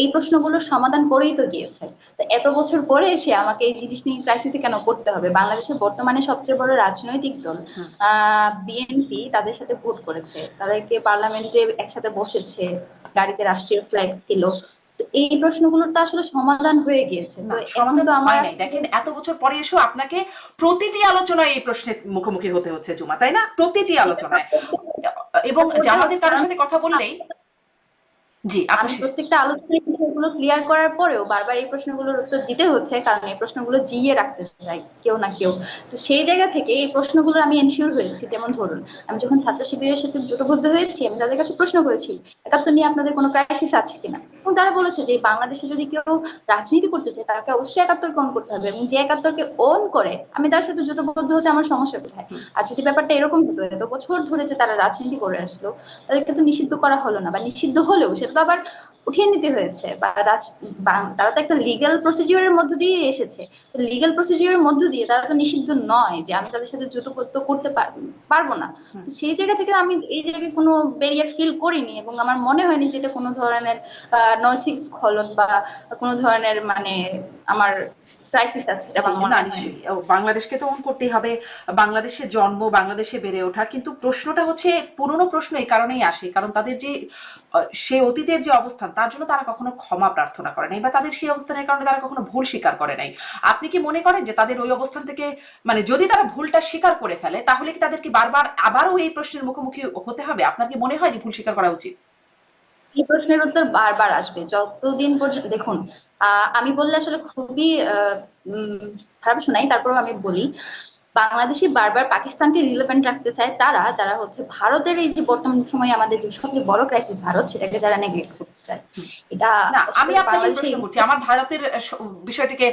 এই প্রশ্নগুলোর সমাধান করেই তো গিয়েছে। তো এত বছর পরে এসে আমাকে এই জিনিস নিয়ে ক্রাইসিসে কেন পড়তে হবে? বাংলাদেশের বর্তমানে সবচেয়ে বড় রাজনৈতিক দল বিএনপি তাদের সাথে ভোট করেছে, তাদেরকে পার্লামেন্টে একসাথে বসেছে, গাড়িতে রাষ্ট্রীয় ফ্ল্যাগ ছিল। তো এই প্রশ্নগুলোর তো আসলে সমাধান হয়ে গিয়েছে। তো না, এখন সমাধান তো তো আমার হয় নাই। আসলে দেখেন, এত বছর পরে এসেও আপনাকে প্রতিটি আলোচনায় এই প্রশ্নের মুখোমুখি হতে হচ্ছে জুমা, তাই না? প্রতিটি এটা আলোচনায়। এবং করতে হবে, জামাতের কারোর কারণ সাথে কথা বললেই, জি আপনি আমি প্রত্যেকটা আলোচনায় বিষয়গুলো ক্লিয়ার করার পরেও বারবার এই প্রশ্নগুলোর উত্তর দিতে হচ্ছে, কারণ এই প্রশ্নগুলো জিইয়ে রাখতে চাই কেউ না কেউ। তো সেই জায়গা থেকে এই প্রশ্নগুলো আমি এনশিওর হয়েছি। যেমন ধরুন, আমি যখন ছাত্র শিবিরের সাথে জোটবদ্ধ হয়েছি, আমি তাদের কাছে প্রশ্ন করেছি একাত্তর নিয়ে আপনাদের কোনো ক্রাইসিস আছে কিনা, এবং তারা বলেছে যে বাংলাদেশে যদি কেউ রাজনীতি করতে চায়, তাকে অবশ্যই একাত্তরকে অন করতে হবে, এবং যে একাত্তরকে অন করে আমি তার সাথে জোটবদ্ধ হতে আমার সমস্যা কোথায়? আর যদি ব্যাপারটা এরকম হতো, এত বছর ধরে যে তারা রাজনীতি করে আসলো, তাদেরকে তো নিষিদ্ধ করা হলো না, বা নিষিদ্ধ হলেও সেটা তো আবার উঠিয়ে নিতে হয়েছে, বা তারা তো একটা লিগ্যাল প্রসিডিউরের মধ্য দিয়ে এসেছে। তো লিগ্যাল প্রসিডিউরের মধ্য দিয়ে তারা তো নিষিদ্ধ নয় যে আমি তাদের সাথে জুটুপত্য করতে পারবো না। তো সেই জায়গা থেকে আমি এই জায়গায় কোনো ব্যারিয়ার ফিল করিনি, এবং আমার মনে হয়নি যেটা কোনো ধরনের নৈতিক স্খলন বা কোনো ধরনের মানে আমার ক্রাইসিস আছে, এটা জি, আমার না মনে হয়নি। নিশ্চয়ই বাংলাদেশকে তো অন করতেই হবে। বাংলাদেশে জন্ম, বাংলাদেশে বেড়ে ওঠা, কিন্তু প্রশ্নটা হচ্ছে পুরনো প্রশ্ন এই কারণেই আসে কারণ তাদের যে সে অতীতের যে অবস্থান তার জন্য তারা কখনো ক্ষমা প্রার্থনা করে নাই, বা তাদের সেই অবস্থানের কারণে তারা কখনো ভুল স্বীকার করে নাই। আপনি কি মনে করেন যে তাদের ওই অবস্থান থেকে মানে যদি তারা ভুলটা স্বীকার করে ফেলে তাহলে কি তাদেরকে বারবার আবারও এই প্রশ্নের মুখোমুখি হতে হবে? আপনার কি মনে হয় যে ভুল স্বীকার করা উচিত? এই প্রশ্নের উত্তর বারবার আসবে যতদিন পর্যন্ত, দেখুন আমি বললে আসলে খুবই খারাপ শোনাই, তারপরেও আমি বলি। বাংলাদেশি বারবার পাকিস্তানকে রিলেভেন্ট রাখতে চায় তারা, যারা হচ্ছে ভারতের এই যে বর্তমান সময়ে আমাদের যে সবচেয়ে বড় ক্রাইসিস ভারত, সেটাকে যারা নেগলেক্ট করতে চায়। এটা না, আমি আসলে আপনাকে বাংলাদেশে প্রশ্ন করছি, আমার ভারতের বিষয়টিকে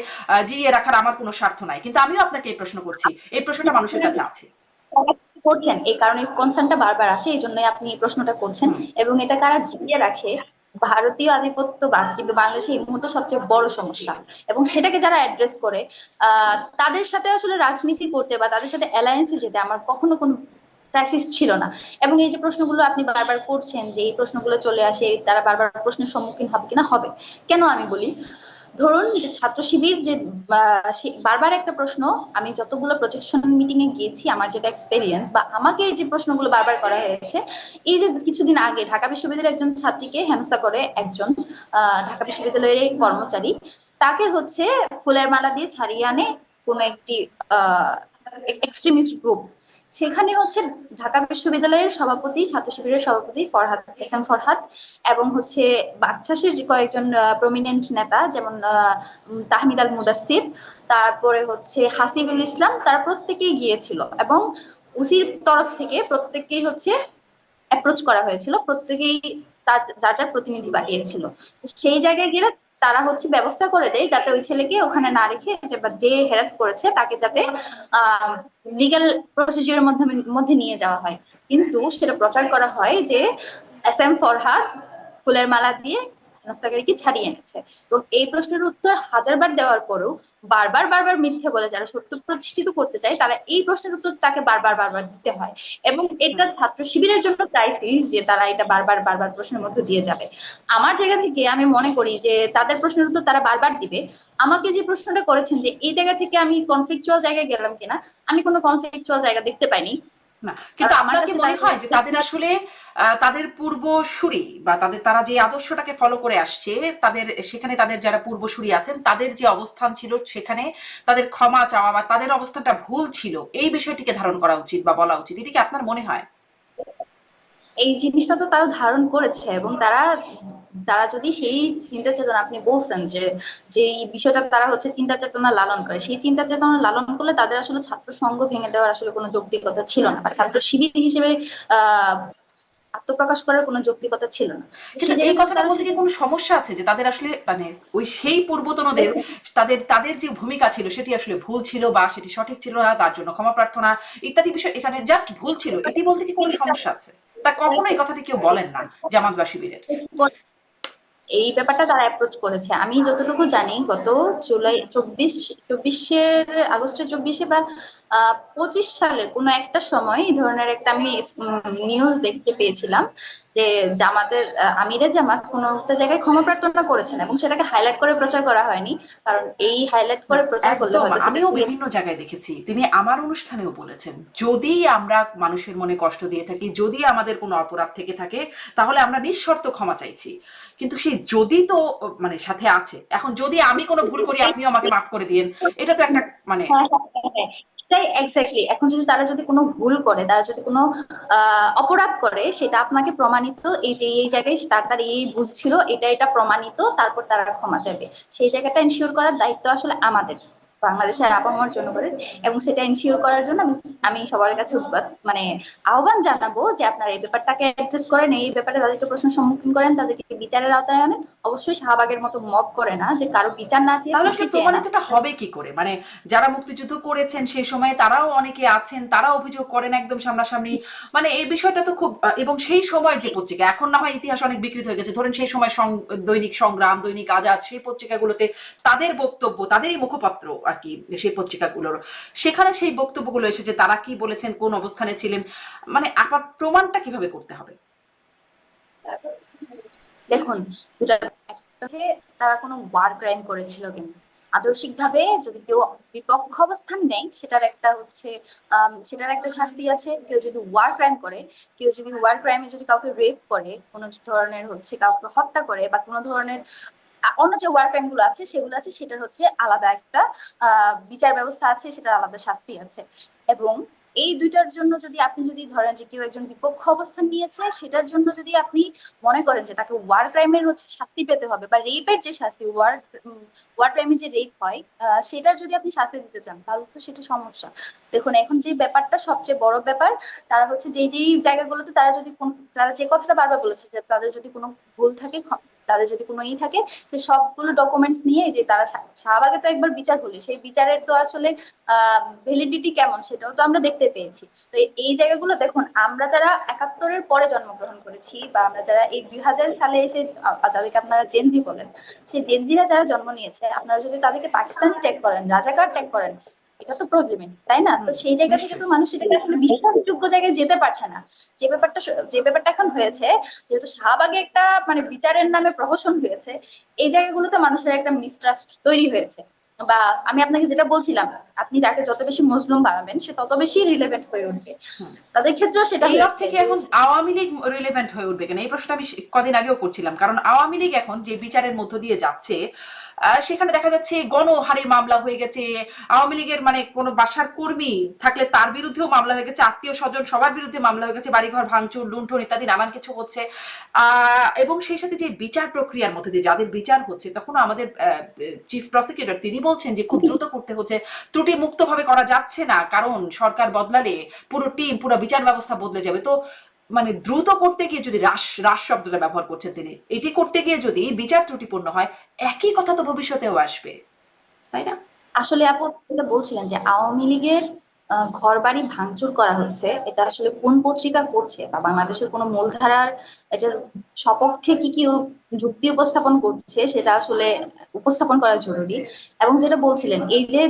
জিইয়ে রাখার আমার কোনো স্বার্থ নাই, কিন্তু আমিও আপনাকে এই প্রশ্ন করছি, এই প্রশ্নটা মানুষের কাছে আছে। করছেন, এই কারণে কনসার্নটা বারবার আসে, এই জন্যই আপনি এই প্রশ্নটা করছেন। হুম। এবং এটা কারা জিইয়ে রাখে? ভারতীয় আধিপত্যবাদ কিন্তু বাংলাদেশে এই মুহূর্তে সবচেয়ে বড় সমস্যা, এবং সেটাকে যারা অ্যাড্রেস করে তাদের সাথে আসলে রাজনীতি করতে বা তাদের সাথে অ্যালায়েন্সে যেতে আমার কখনো কোনো ক্রাইসিস ছিল না। এবং এই যে প্রশ্নগুলো আপনি বারবার করছেন, যে এই প্রশ্নগুলো চলে আসে, তারা বারবার প্রশ্নের সম্মুখীন হবে কিনা, হবে কেন আমি বলি। ধরুন যে ছাত্র শিবির যে বারবার একটা প্রশ্ন, আমি যতগুলো প্রজেকশন মিটিং এ গিয়েছি, আমার যেটা এক্সপেরিয়েন্স, বা আমাকে এই যে প্রশ্নগুলো বারবার করা হয়েছে, এই যে কিছুদিন আগে ঢাকা বিশ্ববিদ্যালয়ের একজন ছাত্রীকে হেনস্থা করে একজন ঢাকা বিশ্ববিদ্যালয়ের এই কর্মচারী, তাকে হচ্ছে ফুলের মালা দিয়ে ছাড়িয়ে আনে কোন একটি আহ এক্সট্রিমিস্ট গ্রুপ। সেখানে হচ্ছে ঢাকা বিশ্ববিদ্যালয়ের সভাপতি, ছাত্র শিবিরের সভাপতি ফরহাদ, এস এম ফরহাদ, এবং হচ্ছে বাকশাসের যে কয়েকজন প্রমিনেন্ট নেতা, যেমন তাহমিদ আল মুদাসসির, তারপরে হচ্ছে হাসিবুল ইসলাম, তারা প্রত্যেকেই গিয়েছিল। এবং ওসির তরফ থেকে প্রত্যেককেই হচ্ছে অ্যাপ্রোচ করা হয়েছিল, প্রত্যেকেই তার যার যার প্রতিনিধি পাঠিয়েছিল। সেই জায়গায় গেলে তারা হচ্ছে ব্যবস্থা করে দেয় যাতে ওই ছেলেকে ওখানে না রেখে, যে হ্যারাস করেছে তাকে যাতে লিগ্যাল প্রসিডিউরের মধ্যে নিয়ে যাওয়া হয়। কিন্তু সেটা প্রচার করা হয় যে এস এম ফরহাদ ফুলের মালা দিয়ে হেনস্থাকারীকে ছাড়িয়ে এনেছে। এবং এই প্রশ্নের উত্তর হাজারবার দেওয়ার পরেও বারবার বারবার মিথ্যে বলে যারা সত্য প্রতিষ্ঠিত করতে চায়, তারা এই প্রশ্নের উত্তর তাকে বারবার বারবার দিতে হয়। এবং এটা ছাত্র শিবিরের জন্য ক্রাইসিস যে তারা এটা বারবার বারবার প্রশ্নের মধ্যে দিয়ে যাবে। আমার জায়গা থেকে আমি মনে করি যে তাদের প্রশ্নের উত্তর তারা বারবার দিবে। আমাকে যে প্রশ্নটা করেছেন যে এই জায়গা থেকে আমি কনফ্লিকচুয়াল জায়গায় গেলাম কিনা, আমি কোনো কনফ্লিকচুয়াল জায়গা দেখতে পাইনি। না, আর কিন্তু আমার আপনার কি কাছে মনে হয় যে তাদের আসলে তাদের পূর্বসূরি বা তারা যে আদর্শটাকে ফলো করে আসছে, তাদের সেখানে তাদের যারা পূর্বসূরি আছেন তাদের যে অবস্থান ছিল সেখানে তাদের ক্ষমা চাওয়া বা তাদের অবস্থানটা ভুল ছিল এই বিষয়টিকে ধারণ করা উচিত বা বলা উচিত, এটি কি আপনার মনে হয়? এই জিনিসটা তো তারা ধারণ করেছে, এবং তারা তারা যদি সেই চিন্তা চেতনা, আপনি বলছেন যে যে এই বিষয়টা তারা হচ্ছে চিন্তা চেতনা লালন করে, সেই চিন্তা চেতনা লালন করলে তাদের আসলে ছাত্র সংঘ ভেঙে দেওয়ার আসলে কোনো যৌক্তিকতা ছিল না, বা ছাত্র শিবির হিসেবে আহ আত্মপ্রকাশ করার কোনো যৌক্তিকতা ছিল না। কিন্তু সেই এই জায়গা থেকে কথাটা তারা বলতে কি শুধু কোনো সমস্যা আছে যে তাদের আসলে মানে ওই সেই পূর্বতনদের তাদের তাদের যে ভূমিকা ছিল সেটি আসলে ভুল ছিল বা সেটি সঠিক ছিল না, তার জন্য ক্ষমা প্রার্থনা ইত্যাদি বিষয় এখানে জাস্ট ভুল ছিল, এটি বলতে কি কোনো সমস্যা আছে? তা কখনো এই কথাটি কেউ বলেন না জামাত বা শিবিরের। এই ব্যাপারটা তারা অ্যাপ্রোচ করেছে। আমি যতটুকু জানি গত জুলাই চব্বিশের আগস্টের 24-এ বা 25 সালের কোনো একটা সময় এই ধরনের একটা আমি নিউজ দেখতে পেয়েছিলাম যে জামাতের আমিরে জামাত কোনো একটা জায়গায় ক্ষমা প্রার্থনা করেছেন, এবং সেটাকে হাইলাইট করে প্রচার করা হয়নি, কারণ এই হাইলাইট না, করে প্রচার করলে একদম হয়তো সেটা আমিও বিভিন্ন জায়গায় দেখেছি, তিনি আমার অনুষ্ঠানেও বলেছেন যদি আমরা মানুষের মনে কষ্ট দিয়ে থাকি, যদি আমাদের কোনো অপরাধ থেকে থাকে, তাহলে আমরা নিঃশর্ত ক্ষমা চাইছি। কিন্তু সেই যদি তো মানে সাথে আছে, এখন যদি আমি কোনো ভুল করি আপনিও আমাকে মাফ করে দিয়েন, এটা তো একটা মানে হ্যাঁ, হ্যাঁ, হ্যাঁ, হ্যাঁ। এটাই এক্স্যাক্টলি। এখন যদি তারা যদি কোনো ভুল করে, তারা যদি কোনো অপরাধ করে, সেটা আপনাকে প্রমাণিত, এই যে এই জায়গায় তার এই ভুল ছিল, এটা এটা প্রমাণিত, তারপর তারা ক্ষমা চাইবে। সেই জায়গাটা এনশিওর করার দায়িত্ব আসলে আমাদের। বাংলাদেশের আপামর জনগণের, এবং সেটা এনশিওর করার জন্য আমি সবার কাছে মানে আহ্বান জানাবো যে আপনারা এই ব্যাপারটাকে অ্যাড্রেস করেন, এই ব্যাপারে তাদেরকে প্রশ্নের সম্মুখীন করেন, তাদেরকে বিচারের আওতায় আনেন। অবশ্যই শাহবাগের মতো মব করে না, যে কারো বিচার না চেয়ে তাহলে ফাঁসি আসলে চেয়ে না। প্রমাণিতটা হবে কি করে? মানে যারা মুক্তিযুদ্ধ করেছেন সেই সময় তারাও অনেকে আছেন, তারা অভিযোগ করেন একদম সামনাসামনি। মানে এই বিষয়টা তো খুব এবং সেই সময়ের যে পত্রিকা, এখন না হয় ইতিহাস অনেক বিকৃত হয়ে গেছে, ধরেন সেই সময় দৈনিক সংগ্রাম, দৈনিক আজাদ, সেই পত্রিকাগুলোতে তাদের বক্তব্য, তাদেরই মুখপাত্র আর কি সেই পত্রিকাগুলোর, সেখানে সেই বক্তব্যগুলো এসেছে, তারা কি বলেছেন, কোন অবস্থানে ছিলেন, মানে আপার প্রমাণটা কিভাবে করতে হবে? দেখুন, দুটা, একটা হচ্ছে তারা কোনো ওয়ার ক্রাইম করেছিল কিনা। আদর্শিকভাবে যদি কেউ বিপক্ষ অবস্থান নেয়, সেটার একটা শাস্তি আছে। কেউ যদি ওয়ার ক্রাইম করে, কেউ যদি ওয়ার ক্রাইমে যদি কাউকে রেপ করে, কোনো ধরনের কাউকে হত্যা করে, বা কোনো ধরনের অন্য যে ওয়ার ক্রাইম গুলো আছে সেগুলো আছে, সেটার আলাদা একটা বিচার ব্যবস্থা আছে, সেটার আলাদা শাস্তি আছে। এবং এই দুইটার জন্য যদি আপনি যদি ধরেন যে কেউ একজন বিপক্ষ অবস্থান নিয়েছে, সেটার জন্য যদি আপনি মনে করেন যে তাকে ওয়ার ক্রাইমের শাস্তি পেতে হবে, বা রেপের যে শাস্তি, ওয়ার ক্রাইমে যে রেপ হয়, সেটার যদি আপনি শাস্তি দিতে চান, তাহলে তো সেটা সমস্যা। দেখুন, এখন যে ব্যাপারটা সবচেয়ে বড় ব্যাপার, তারা যেই যেই জায়গাগুলোতে তারা যে কথাটা বারবার বলেছে যে তাদের যদি কোনো ভুল থাকে, তাদের যদি কোনো থাকে, সে সবগুলো ডকুমেন্টস নিয়ে, যে তারা শাহবাগে তো একবার বিচার হলো, সেই বিচারের তো আসলে ভ্যালিডিটি কেমন সেটাও তো আমরা দেখতে পেয়েছি। তো এই জায়গাগুলো দেখুন, আমরা যারা 71-এর পরে জন্মগ্রহণ করেছি, বা আমরা যারা এই 2000 সালে এসে, যাদেরকে আপনারা জেনজি বলেন, সেই জেনজিরা যারা জন্ম নিয়েছে, আপনারা যদি তাদেরকে পাকিস্তানি ট্যাগ করেন, রাজাকার ট্যাগ করেন, এটা তো প্রবলেম, তাই না? তো সেই জায়গা থেকে তো নিশ্চয়ই। মানুষ এটাকে আসলে বিশ্বাসযোগ্য জায়গায় যেতে পারছে না। যে ব্যাপারটা এখন হয়েছে, যেহেতু শাহবাগে একটা মানে বিচারের নামে প্রহসন হয়েছে, এই জায়গাগুলোতে মানুষের একটা মিসট্রাস্ট তৈরি হয়েছে। বা আমি আপনাকে যেটা বলছিলাম, আপনি যাকে যত বেশি মজলুম বানাবেন, সে তত বেশি রিলেভেন্ট হয়ে উঠবে। তাদের ক্ষেত্রেও সেটা এই হয়েছে অর্থে কি যে এখন আওয়ামী লীগ রিলেভেন্ট হয়ে উঠবে কেন, এই প্রশ্নটা আমি কদিন আগেও করছিলাম। কারণ আওয়ামী লীগ এখন যে বিচারের মধ্য দিয়ে যাচ্ছে, সেখানে দেখা যাচ্ছে গণহারে মামলা হয়ে গেছে। আওয়ামী লীগের মানে কোনো বাসার কর্মী থাকলে তার বিরুদ্ধেও মামলা হয়ে গেছে, আত্মীয় স্বজন সবার বিরুদ্ধে মামলা হয়ে গেছে, বাড়িঘর ভাঙচুর, লুণ্ঠন ইত্যাদি নানান কিছু হচ্ছে। এবং সেই সাথে যে বিচার প্রক্রিয়ার মধ্যে যে যাদের বিচার হচ্ছে, তখন আমাদের চিফ প্রসিকিউটর তিনি বলছেন যে খুব দ্রুত করতে হচ্ছে, ত্রুটি মুক্তভাবে করা যাচ্ছে না, কারণ সরকার বদলালে পুরো টিম, পুরো বিচার ব্যবস্থা বদলে যাবে। তো মানে দ্রুত করতে গিয়ে যদি রাশ রাশ শব্দটা ব্যবহার করছেন তিনি, এটি করতে গিয়ে যদি বিচার ত্রুটিপূর্ণ হয়, একই কথা তো ভবিষ্যতেও আসবে, তাই না? আসলে আপু যেটা বলছিলেন যে আওয়ামী লীগের ঘর বাড়ি ভাঙচুর করা হচ্ছে, এটা আসলে কোন পত্রিকা করছে, বা বাংলাদেশের কোন মূলধারার এটার সপক্ষে কি কি যুক্তি উপস্থাপন করছে, সেটা আসলে উপস্থাপন করা জরুরি। এবং যেটা বলছিলেন, এই যে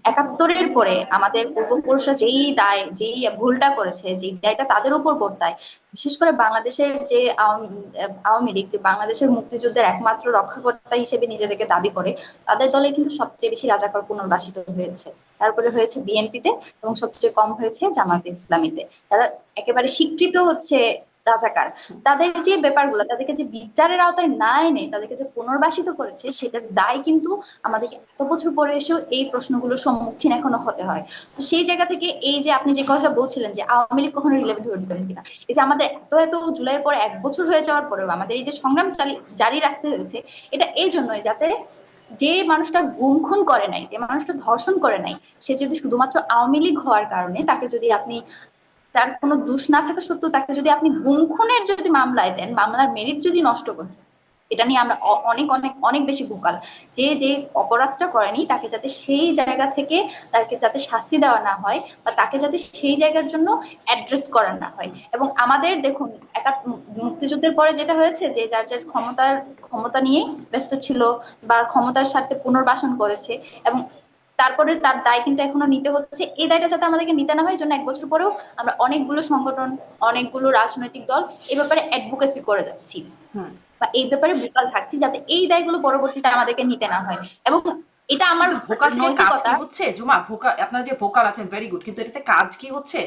71-এর পরে আমাদের পূর্বপুরুষরা যেই ভুলটা করেছে, যে দায়টা তাদের উপর বর্তায়, বিশেষ করে বাংলাদেশের যে আওয়ামী লীগ, যে বাংলাদেশের মুক্তিযুদ্ধের একমাত্র রক্ষাকর্তা হিসেবে নিজেদেরকে দাবি করে, তাদের দলে কিন্তু সবচেয়ে বেশি রাজাকার পুনর্বাসিত হয়েছে। তারপরে হয়েছে বিএনপিতে, এবং সবচেয়ে কম হয়েছে জামায়াতে ইসলামীতে, যারা একেবারে স্বীকৃত রাজাকার। তাদের যে ব্যাপারগুলো, তাদেরকে যে বিচারের আওতায় না এনে তাদেরকে যে পুনর্বাসিত করেছে, সেটার দায় কিন্তু আমাদেরকে এত বছর পরে এসেও এই প্রশ্নগুলোর সম্মুখীন এখনো হতে হয়। তো সেই জায়গা থেকে এই যে আপনি যে কথাটা বলছিলেন যে আওয়ামী লীগ কখনো রিলেভেন্ট হয়ে উঠবেন কিনা, এই যে আমাদের এত এত জুলাইয়ের পরে 1 বছর হয়ে যাওয়ার পরেও আমাদের এই যে সংগ্রাম জারি রাখতে হয়েছে, এটা এই জন্যই যাতে যে মানুষটা গুম খুন করে নাই, যে মানুষটা ধর্ষণ করে নাই, সে যদি শুধুমাত্র আওয়ামী লীগ হওয়ার কারণে তাকে যদি আপনি, তার কোনো দোষ না থাকা সত্ত্বেও তাকে যদি আপনি গুম খুনের যদি মামলায় দেন, মামলার মেরিট যদি নষ্ট করেন, এটা নিয়ে আমরা অনেক অনেক অনেক বেশি ভোকাল। যে যে অপরাধটা করেনি তাকে যাতে সেই জায়গা থেকে তাকে যাতে শাস্তি দেওয়া না হয়, বা তাকে যাতে সেই জায়গার জন্য অ্যাড্রেস করা না হয়। এবং আমাদের দেখুন, মুক্তিযুদ্ধের পরে যেটা হয়েছে, যে যার যার ক্ষমতা নিয়ে ব্যস্ত ছিল, বা ক্ষমতার স্বার্থে পুনর্বাসন করেছে, এবং তারপরে তার দায় কিন্তু এখনো নিতে হচ্ছে। এই দায়টা যাতে আমাদেরকে নিতে না হয়, জন্য 1 বছর পরেও আমরা অনেকগুলো সংগঠন, অনেকগুলো রাজনৈতিক দল এ ব্যাপারে অ্যাডভোকেসি করে যাচ্ছি, হুম। বা এই ব্যাপারে ভোকাল থাকছি, যাতে এই দায়গুলো পরবর্তীতে আমাদেরকে নিতে না হয়। এবং এটা আমার কিন্তু ভোকাল থেকে কাজ নৈতিকতা। কি হচ্ছে জুমা? আপনারা যে ভোকাল আছেন ভেরি গুড, কিন্তু এটাতে কাজ কি হচ্ছে?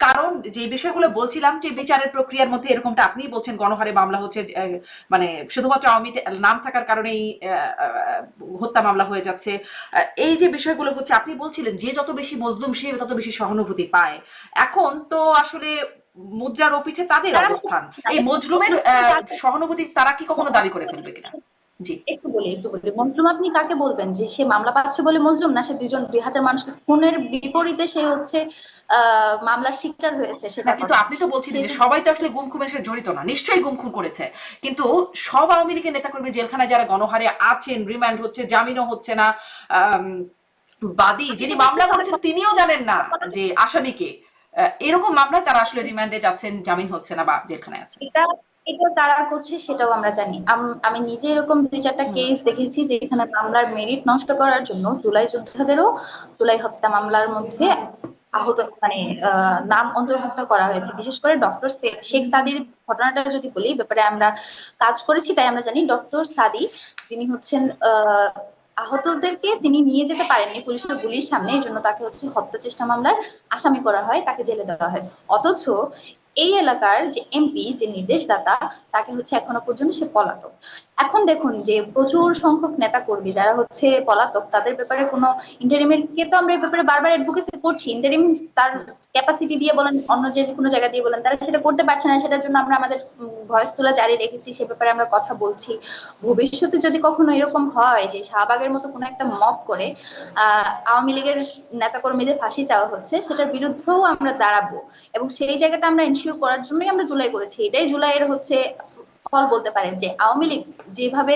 কারণ যে বিষয়গুলো বলছিলাম, যে বিচারের প্রক্রিয়ার মধ্যে এরকমটা আপনিই বলছেন, গণহারে মামলা হচ্ছে, মানে শুধুমাত্র আওয়ামী নাম থাকার কারণেই হত্যা মামলা হয়ে যাচ্ছে। এই যে বিষয়গুলো হচ্ছে, আপনি বলছিলেন যে যত বেশি মজলুম সে তত বেশি সহানুভূতি পায়। এখন তো আসলে মুদ্রার ওপিঠে তাদের তারা অবস্থান। এই মজলুমের সহানুভূতি তারা কি কখনো দাবি করে ফেলবে কিনা? জি। একটু বলি মজলুম আপনি কাকে বলবেন, যে সে মামলা পাচ্ছে বলে মজলুম, না সে 2,000 মানুষকে খুনের বিপরীতে সে হচ্ছে মামলার শিকার হয়েছে না সেটা কিন্তু কথা। আপনি তো বলছিলেন সে যে যদি সবাই তো আসলে গুম খুনের সাথে জড়িত না, নিশ্চয়ই গুম খুন করেছে, কিন্তু সব আওয়ামী লীগের নেতাকর্মী জেলখানায় যারা গণহারে আছেন, রিমান্ড হচ্ছে, জামিনও হচ্ছে না, আম, বাদী আমি যিনি তো বলছি মামলা সবাই করেছেন তিনিও জানেন না যে আসামিকে, এরকম মামলায় তারা আসলে রিমান্ডে যাচ্ছেন, জামিন হচ্ছে না বা জেলখানায় আছেন। এটা এটা তারা করছে সেটাও আমরা জানি। আমি নিজে এরকম 2-4টা হুম। কেস দেখেছি যেখানে মামলার মেরিট নষ্ট করার জন্য জুলাই যোদ্ধাদেরও জুলাই হত্যা মামলার মধ্যে আহত মানে নাম অন্তর্ভুক্ত করা হয়েছে। বিশেষ করে ডক্টর শেখ সাদির ঘটনাটা যদি বলি, ব্যাপারে আমরা কাজ করেছি তাই আমরা জানি। ডক্টর সাদি যিনি হচ্ছেন আহতদেরকে তিনি নিয়ে যেতে পারেননি পুলিশের গুলির সামনে, এই জন্য তাকে হচ্ছে হত্যা চেষ্টা মামলার আসামি করা হয়, তাকে জেলে দেওয়া হয়। অথচ এই এলাকার যে এমপি, যে নির্দেশদাতা, তাকে হচ্ছে এখনো পর্যন্ত সে পলাতক। এখন দেখুন যে প্রচুর সংখ্যক নেতা কর্মী যারা হচ্ছে পলাতক, তাদের ব্যাপারে কোনো ইন্টারিমের কে তো আমরা এই ব্যাপারে বারবার অ্যাডভোকেসি করছি। ইন্টারিম তার ক্যাপাসিটি দিয়ে বলেন, অন্য যে কোনো জায়গা দিয়ে বলেন, তারা সেটা করতে পারছে না, সেটার জন্য আমরা আমাদের ভয়েস তোলা জারি রেখেছি, সে ব্যাপারে আমরা কথা বলছি। ভবিষ্যতে যদি কখনো এরকম হয় যে শাহবাগের মতো কোনো একটা মব করে আওয়ামী লীগের নেতাকর্মীদের ফাঁসি চাওয়া হচ্ছে, সেটার বিরুদ্ধেও আমরা দাঁড়াবো। এবং সেই জায়গাটা আমরা এনশিওর করার জন্যই আমরা জুলাই করেছি। এটাই জুলাইয়ের হচ্ছে ফল বলতে পারেন, যে আওয়ামী লীগ যেভাবে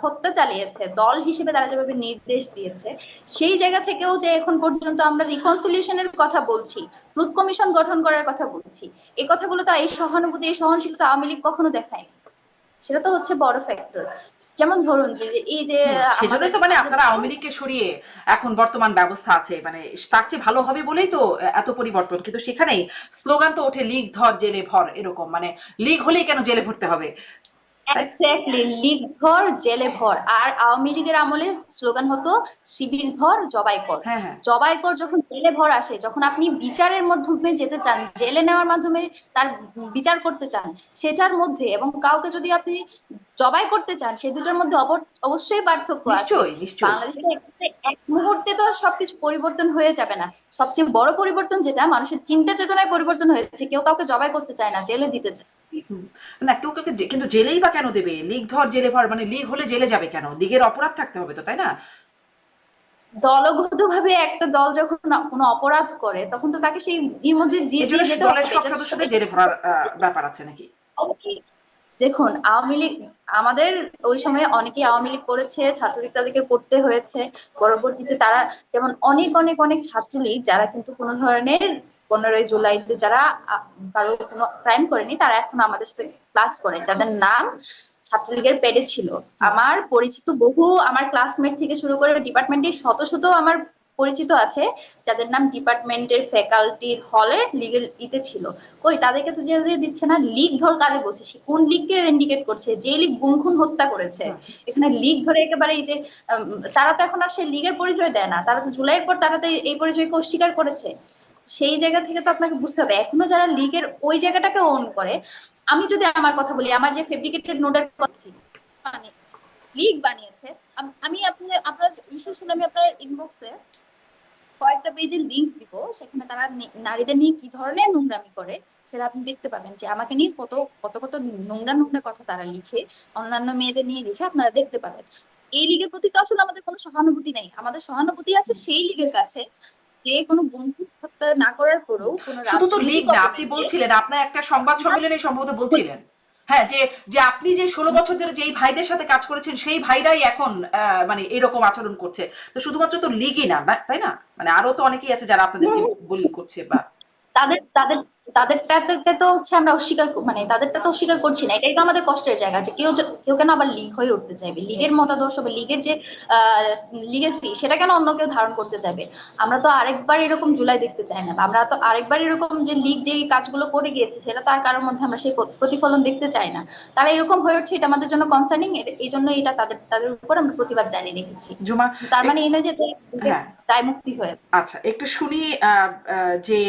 হত্যা চালিয়েছে, দল হিসেবে তারা যেভাবে নির্দেশ দিয়েছে, সেই জায়গা থেকেও যে এখন পর্যন্ত আমরা রিকনসিলিয়েশনের কথা বলছি, ট্রুথ কমিশন গঠন করার কথা বলছি, এই কথাগুলো তো, এই সহানুভূতি, এই সহনশীলতা আওয়ামী লীগ কখনো দেখায়নি। সেটা তো হচ্ছে বড় ফ্যাক্টর। যেমন ধরুন যে এই যে আমাদের সেজন্যই তো মানে আমাদের আপনারা আওয়ামী লীগকে সরিয়ে এখন বর্তমান ব্যবস্থা আছে, মানে তার চেয়ে ভালো হবে বলেই তো এত পরিবর্তন, কিন্তু সেখানেই স্লোগান তো ওঠে লীগ ধর জেলে ভর, এরকম মানে লীগ হলেই কেন জেলে ভরতে হবে, তাই না? এক্স্যাক্টলি, লীগ ধর জেলে ভর। আর আওয়ামী লীগের আমলে স্লোগান হতো শিবির ধর জবাই কর। হ্যাঁ, হ্যাঁ। জবাই কর যখন জেলে ভর আসে, যখন আপনি বিচারের মাধ্যমে যেতে চান, জেলে নেওয়ার মাধ্যমে তার বিচার করতে চান, সেটার মধ্যে এবং কাউকে যদি আপনি জবাই করতে চান, সেই দুটোর মধ্যে অবশ্যই পার্থক্য আছে। নিশ্চয়ই, নিশ্চয়ই। বাংলাদেশে এক মুহূর্তে তো সবকিছু পরিবর্তন হয়ে যাবে না। সবচেয়ে বড় পরিবর্তন যেটা, মানুষের চিন্তা চেতনায় পরিবর্তন হয়েছে। কেউ কাউকে জবাই করতে চায় না, জেলে দিতে চায়। হুম। না কেউ কাউকে কিন্তু জেলেই বা কেন দেবে? লীগ ধর জেলে ভর, মানে লীগ হলে জেলে যাবে কেন? লীগের অপরাধ থাকতে হবে তো, তাই না? দলগতভাবে একটা দল যখন কোনো অপরাধ করে, তখন তো তাকে সেই এর মধ্যে দিয়ে এই জন্য দিয়ে যেতে দলের হবে। সব এটা সদস্যদের জেলে ভরার ব্যাপার আছে নাকি? দেখুন, আওয়ামী লীগ আমাদের ওই সময় অনেকেই আওয়ামী লীগ করেছে, ছাত্রলীগ তাদেরকে করতে হয়েছে। পরবর্তীতে তারা, যেমন অনেক অনেক অনেক ছাত্রলীগ যারা কিন্তু কোনো ধরনের 15ই জুলাইতে যারা কারো কোনো ক্রাইম করেনি, তারা এখন আমাদের সাথে ক্লাস করে, যাদের নাম ছাত্রলীগের পেডে ছিল। হুম। আমার পরিচিত বহু, আমার ক্লাসমেট থেকে শুরু করে ডিপার্টমেন্টের শত শত আমার পরিচিত আছে, যাদের নাম ডিপার্টমেন্টের ফ্যাকাল্টির হলের লিগের ইতে ছিল। কই, তাদেরকে তো জেল দিয়ে দিচ্ছে না। লীগ ধর কাকে বলছে, সে কোন লীগকে ইন্ডিকেট করছে? যে লীগ গুম খুন হত্যা করেছে। হুম। এখানে লীগ ধরে একেবারে এই যে তারা তো এখন আর সেই লীগের পরিচয় দেয় না, তারা তো জুলাইয়ের পর তারা তো এই পরিচয়কে অস্বীকার করেছে। সেই জায়গা থেকে তো আপনাকে বুঝতে হবে, এখনো যারা লীগের ওই জায়গাটাকে ওন করে। আমি যদি আমার কথা বলি, আমার যে ফেব্রিকেটেড নোটের কথা বানিয়েছে, লীগ বানিয়েছে। আমি আপনার ইসে শুনে আমি আপনার ইনবক্সে কয়েকটা পেজের লিংক দিব, সেখানে তারা নারীদের নিয়ে কি ধরনের নোংরামি করে সেটা আপনি দেখতে পাবেন, যে আমাকে নিয়ে কত কত কত নোংরা নোংরা কথা তারা লিখে, অন্যান্য মেয়েদের নিয়ে লিখে, আপনারা দেখতে পাবেন। এই লীগের প্রতি তো আসলে আমাদের কোনো সহানুভূতি নেই। আমাদের সহানুভূতি আছে সেই লীগের কাছে যে কোনো বন্ধু হত্যা না করার পরেও কোনো শুধু তো লিগ রাজনৈতিক না, আপনি অপরাধে বলছিলেন আপনার একটা সংবাদ সম্মেলনে সম্ভবত বলছিলেন, হ্যাঁ, যে যে আপনি যে 16 বছর ধরে যেই ভাইদের সাথে কাজ করেছেন সেই ভাইরাই এখন মানে এরকম আচরণ করছে। তো শুধুমাত্র তো লিগই না, তাই না? মানে আরো তো অনেকেই আছে যারা আপনাদেরকে বুলি করছে বা তাদের তাদের তাদেরটাকে তো হচ্ছে আমরা অস্বীকার মানে তাদেরটা তো অস্বীকার করছি না। এটাই তো আমাদের কষ্টের জায়গা, যে কেউ কেন আবার লীগ হয়ে উঠতে চাইবে, লীগের মতাদর্শ বা লীগের যে লিগেসি, সেটা কেন অন্য কেউ ধারণ করতে চাইবে। আমরা তো আরেকবার এরকম জুলাই দেখতে চাই না, বা আমরা তো আরেকবার এরকম যে লীগ যে কাজগুলো করে গিয়েছে সেটা তো আর কারোর মধ্যে আমরা সেই প্রতিফলন দেখতে চাই না। তারা এরকম হয়ে উঠছে, এটা আমাদের জন্য কনসার্নিং। এই জন্য এটা তাদের তাদের উপর আমরা প্রতিবাদ জানিয়ে রেখেছি। জুমা, তার মানে এক- এই নয় যে হ্যাঁ, দায় মুক্তি হয়ে। আচ্ছা একটু শুনি যে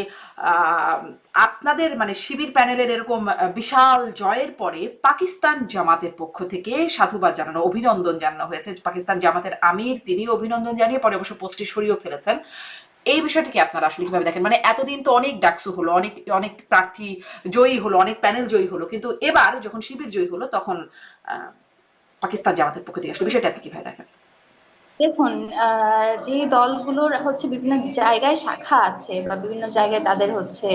আহ, আপনাদের মানে শিবির প্যানেলের এরকম বিশাল জয়ের পরে পাকিস্তান জামাতের পক্ষ থেকে সাধুবাদ জানানো, অভিনন্দন জানানো হয়েছে। পাকিস্তান জামাতের আমির তিনি অভিনন্দন জানিয়ে পরে অবশ্য পোস্টটি সরিয়েও ফেলেছেন। এই বিষয়টিকে আপনারা আসলে কিভাবে দেখেন? মানে এতদিন তো অনেক ডাকসু হলো, অনেক অনেক প্রার্থী জয়ী হলো, অনেক প্যানেল জয়ী হলো, কিন্তু এবার যখন শিবির জয়ী হলো তখন আহ, পাকিস্তান জামাতের পক্ষ থেকে, আসলে বিষয়টা আপনি কিভাবে দেখেন? দেখুন, যে দলগুলোর হচ্ছে বিভিন্ন জায়গায় শাখা আছে বা বিভিন্ন জায়গায় তাদের হচ্ছে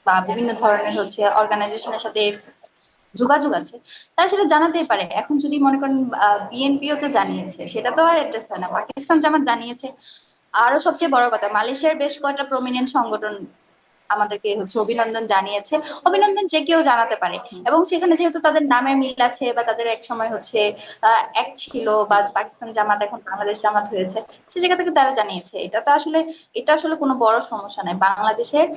বা বিভিন্ন ধরনের হচ্ছে অর্গানাইজেশনের সাথে যোগাযোগ আছে, তারা সেটা জানাতেই পারে। এখন যদি মনে করেন বিএনপিও তো জানিয়েছে, সেটা তো আর অ্যাড্রেস হয় না, পাকিস্তান জামাত জানিয়েছে। আরো সবচেয়ে বড় কথা, মালয়েশিয়ার বেশ কয়েকটা প্রমিনেন্ট সংগঠন আমাদেরকে হচ্ছে অভিনন্দন জানিয়েছে। অভিনন্দন যে কেউ জানাতে পারে, এবং সেখানে যেহেতু তাদের নামের মিল আছে বা তাদের এক সময় হচ্ছে এক ছিল, বা পাকিস্তান জামাত এখন বাংলাদেশ জামাত হয়েছে, সে জায়গা থেকে তারা জানিয়েছে। এটা আসলে কোনো বড় সমস্যা নাই। বাংলাদেশের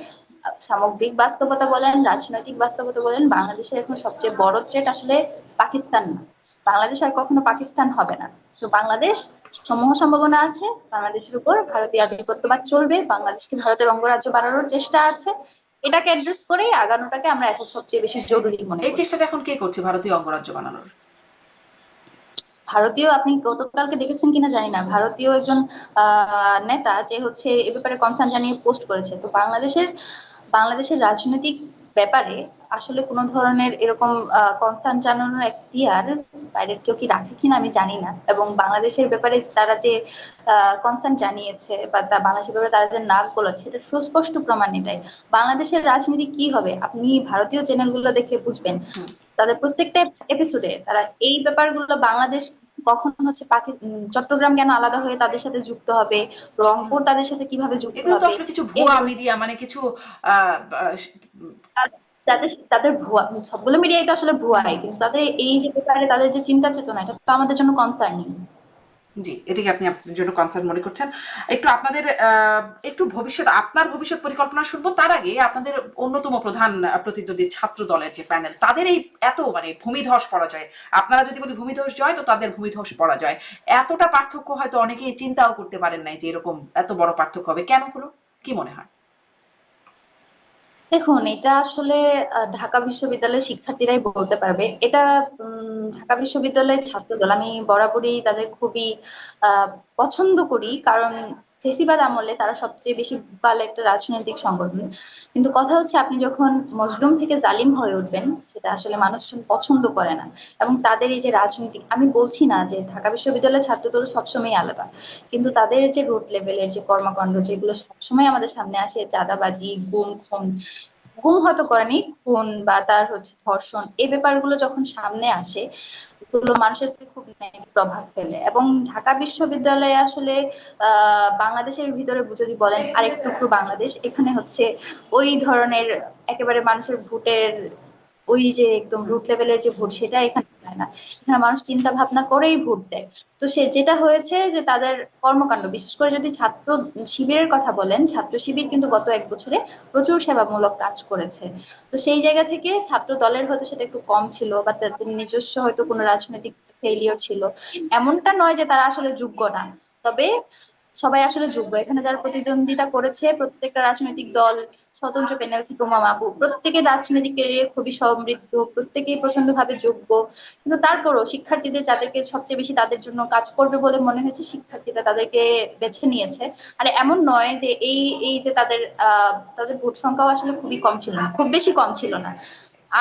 সামগ্রিক বাস্তবতা বলেন, রাজনৈতিক বাস্তবতা বলেন, বাংলাদেশের এখন সবচেয়ে বড় থ্রেট আসলে পাকিস্তান না। বাংলাদেশ আর কখনো পাকিস্তান হবে না। তো বাংলাদেশ সমূহ সম্ভাবনা আছে, বাংলাদেশের উপর ভারতীয় আধিপত্যবাদ চলবে, বাংলাদেশকে ভারতের অঙ্গরাজ্য বানানোর চেষ্টা আছে। এটাকে অ্যাড্রেস করেই আগানোটাকে আমরা এখন সবচেয়ে বেশি জরুরি মনে এই করি। চেষ্টাটা এখন কে করছে ভারতীয় অঙ্গরাজ্য বানানোর? ভারতীয়, আপনি গতকালকে দেখেছেন কিনা জানি না, ভারতীয় একজন নেতা যে হচ্ছে এ ব্যাপারে কনসার্ন জানিয়ে পোস্ট করেছে। তো বাংলাদেশের রাজনৈতিক ব্যাপারে আসলে কোনো ধরনের এরকম কনসার্ন জানানোর এখতিয়ার বাইরের কেউ কি রাখে কিনা আমি জানি না। এবং বাংলাদেশের ব্যাপারে তারা যে কনসার্ন জানিয়েছে বা বাংলাদেশের ব্যাপারে তারা যে নাক গলাচ্ছে, এটা সুস্পষ্ট প্রমাণ এটাই। বাংলাদেশের রাজনীতি কি হবে আপনি ভারতীয় চ্যানেলগুলো দেখে বুঝবেন। তাদের প্রত্যেকটা এপিসোডে তারা এই ব্যাপারগুলো, বাংলাদেশ কখন হচ্ছে চট্টগ্রাম কেন আলাদা হয়ে তাদের সাথে যুক্ত হবে, রংপুর তাদের সাথে কিভাবে যুক্ত এগুলো তো হবে, আসলে কিছু ভুয়া এগুলো মিডিয়া, মানে কিছু আহ, আহ, তাদের তাদের ভুয়া। সবগুলো মিডিয়াই তো আসলে ভুয়াই, কিন্তু তাদের এই যে ব্যাপারে তাদের যে চিন্তা চেতনা, এটা তো আমাদের জন্য কনসার্নিং। জি, এটাকে আপনি আপনাদের জন্য কনসার্ন মনে করছেন। একটু আপনাদের একটু আপনার ভবিষ্যৎ পরিকল্পনা শুনবো, তার আগে আপনাদের অন্যতম প্রধান প্রতিদ্বন্দ্বী ছাত্র দলের যে প্যানেল, তাদের এই এত মানে ভূমিধস পরাজয়, আপনারা যদি বলি ভূমিধস জয়, তো তাদের ভূমিধস পরাজয়, এতটা পার্থক্য হয়তো অনেকেই চিন্তাও করতে পারেন নাই যে এরকম এত বড় পার্থক্য হবে। কেন হলো, কি মনে হয়? দেখুন, এটা আসলে ঢাকা বিশ্ববিদ্যালয়ের শিক্ষার্থীরাই বলতে পারবে এটা। ঢাকা বিশ্ববিদ্যালয়ের ছাত্রদল আমি বরাবরই তাদের খুবই আহ, পছন্দ করি, কারণ ফেসিবাদ আমলে তারা সবচেয়ে বেশি ভোকাল একটা রাজনৈতিক সংগঠন। কিন্তু কথা হচ্ছে, আপনি যখন মজলুম থেকে জালিম হয়ে উঠবেন, সেটা আসলে মানুষজন পছন্দ করে না। এবং তাদের এই যে রাজনীতি, আমি বলছি না যে ঢাকা বিশ্ববিদ্যালয়ের ছাত্রদল সবসময় আলাদা, কিন্তু তাদের যে রুট লেভেলের যে কর্মকাণ্ড, যেগুলো সবসময় আমাদের সামনে আসে, চাঁদাবাজি, গুম খুন, গুম হয়তো করেনি, খুন বা তার হচ্ছে ধর্ষণ, এই ব্যাপারগুলো যখন সামনে আসে, এগুলো মানুষের সাথে খুব নেগেটিভ প্রভাব ফেলে। এবং ঢাকা বিশ্ববিদ্যালয়ে আসলে বাংলাদেশের ভিতরে যদি বলেন আরেক টুকরো বাংলাদেশ, এখানে হচ্ছে ওই ধরনের একেবারে মানুষের ভোটের ওই যে একদম রুট লেভেলের যে ভোট, সেটা এখানে হয় না। এখানে মানুষ চিন্তা ভাবনা করেই ভোট দেয়। তো সে যেটা হয়েছে যে তাদের কর্মকাণ্ড, বিশেষ করে যদি ছাত্র শিবিরের কথা বলেন, ছাত্র শিবির কিন্তু গত এক বছরে প্রচুর সেবামূলক কাজ করেছে। তো সেই জায়গা থেকে ছাত্র দলের হয়তো সেটা একটু কম ছিল, বা তাদের নিজস্ব হয়তো কোনো রাজনৈতিক ফেলিওর ছিল। এমনটা নয় যে তারা আসলে যোগ্য না, তবে সবাই আসলে যোগ্য। এখানে যারা প্রতিদ্বন্দ্বিতা করেছে প্রত্যেকটা রাজনৈতিক দল, স্বতন্ত্র প্যানেল থেকে উমা মাহবু, প্রত্যেকের রাজনৈতিক ক্যারিয়ার খুবই সমৃদ্ধ, প্রত্যেকেই প্রচন্ড ভাবে যোগ্য। কিন্তু তারপরও শিক্ষার্থীদের যাদেরকে সবচেয়ে বেশি তাদের জন্য কাজ করবে বলে মনে হয়েছে, শিক্ষার্থীরা তাদেরকে বেছে নিয়েছে। আর এমন নয় যে এই এই যে তাদের ভোট সংখ্যাও আসলে খুবই কম ছিল না, খুব বেশি কম ছিল না।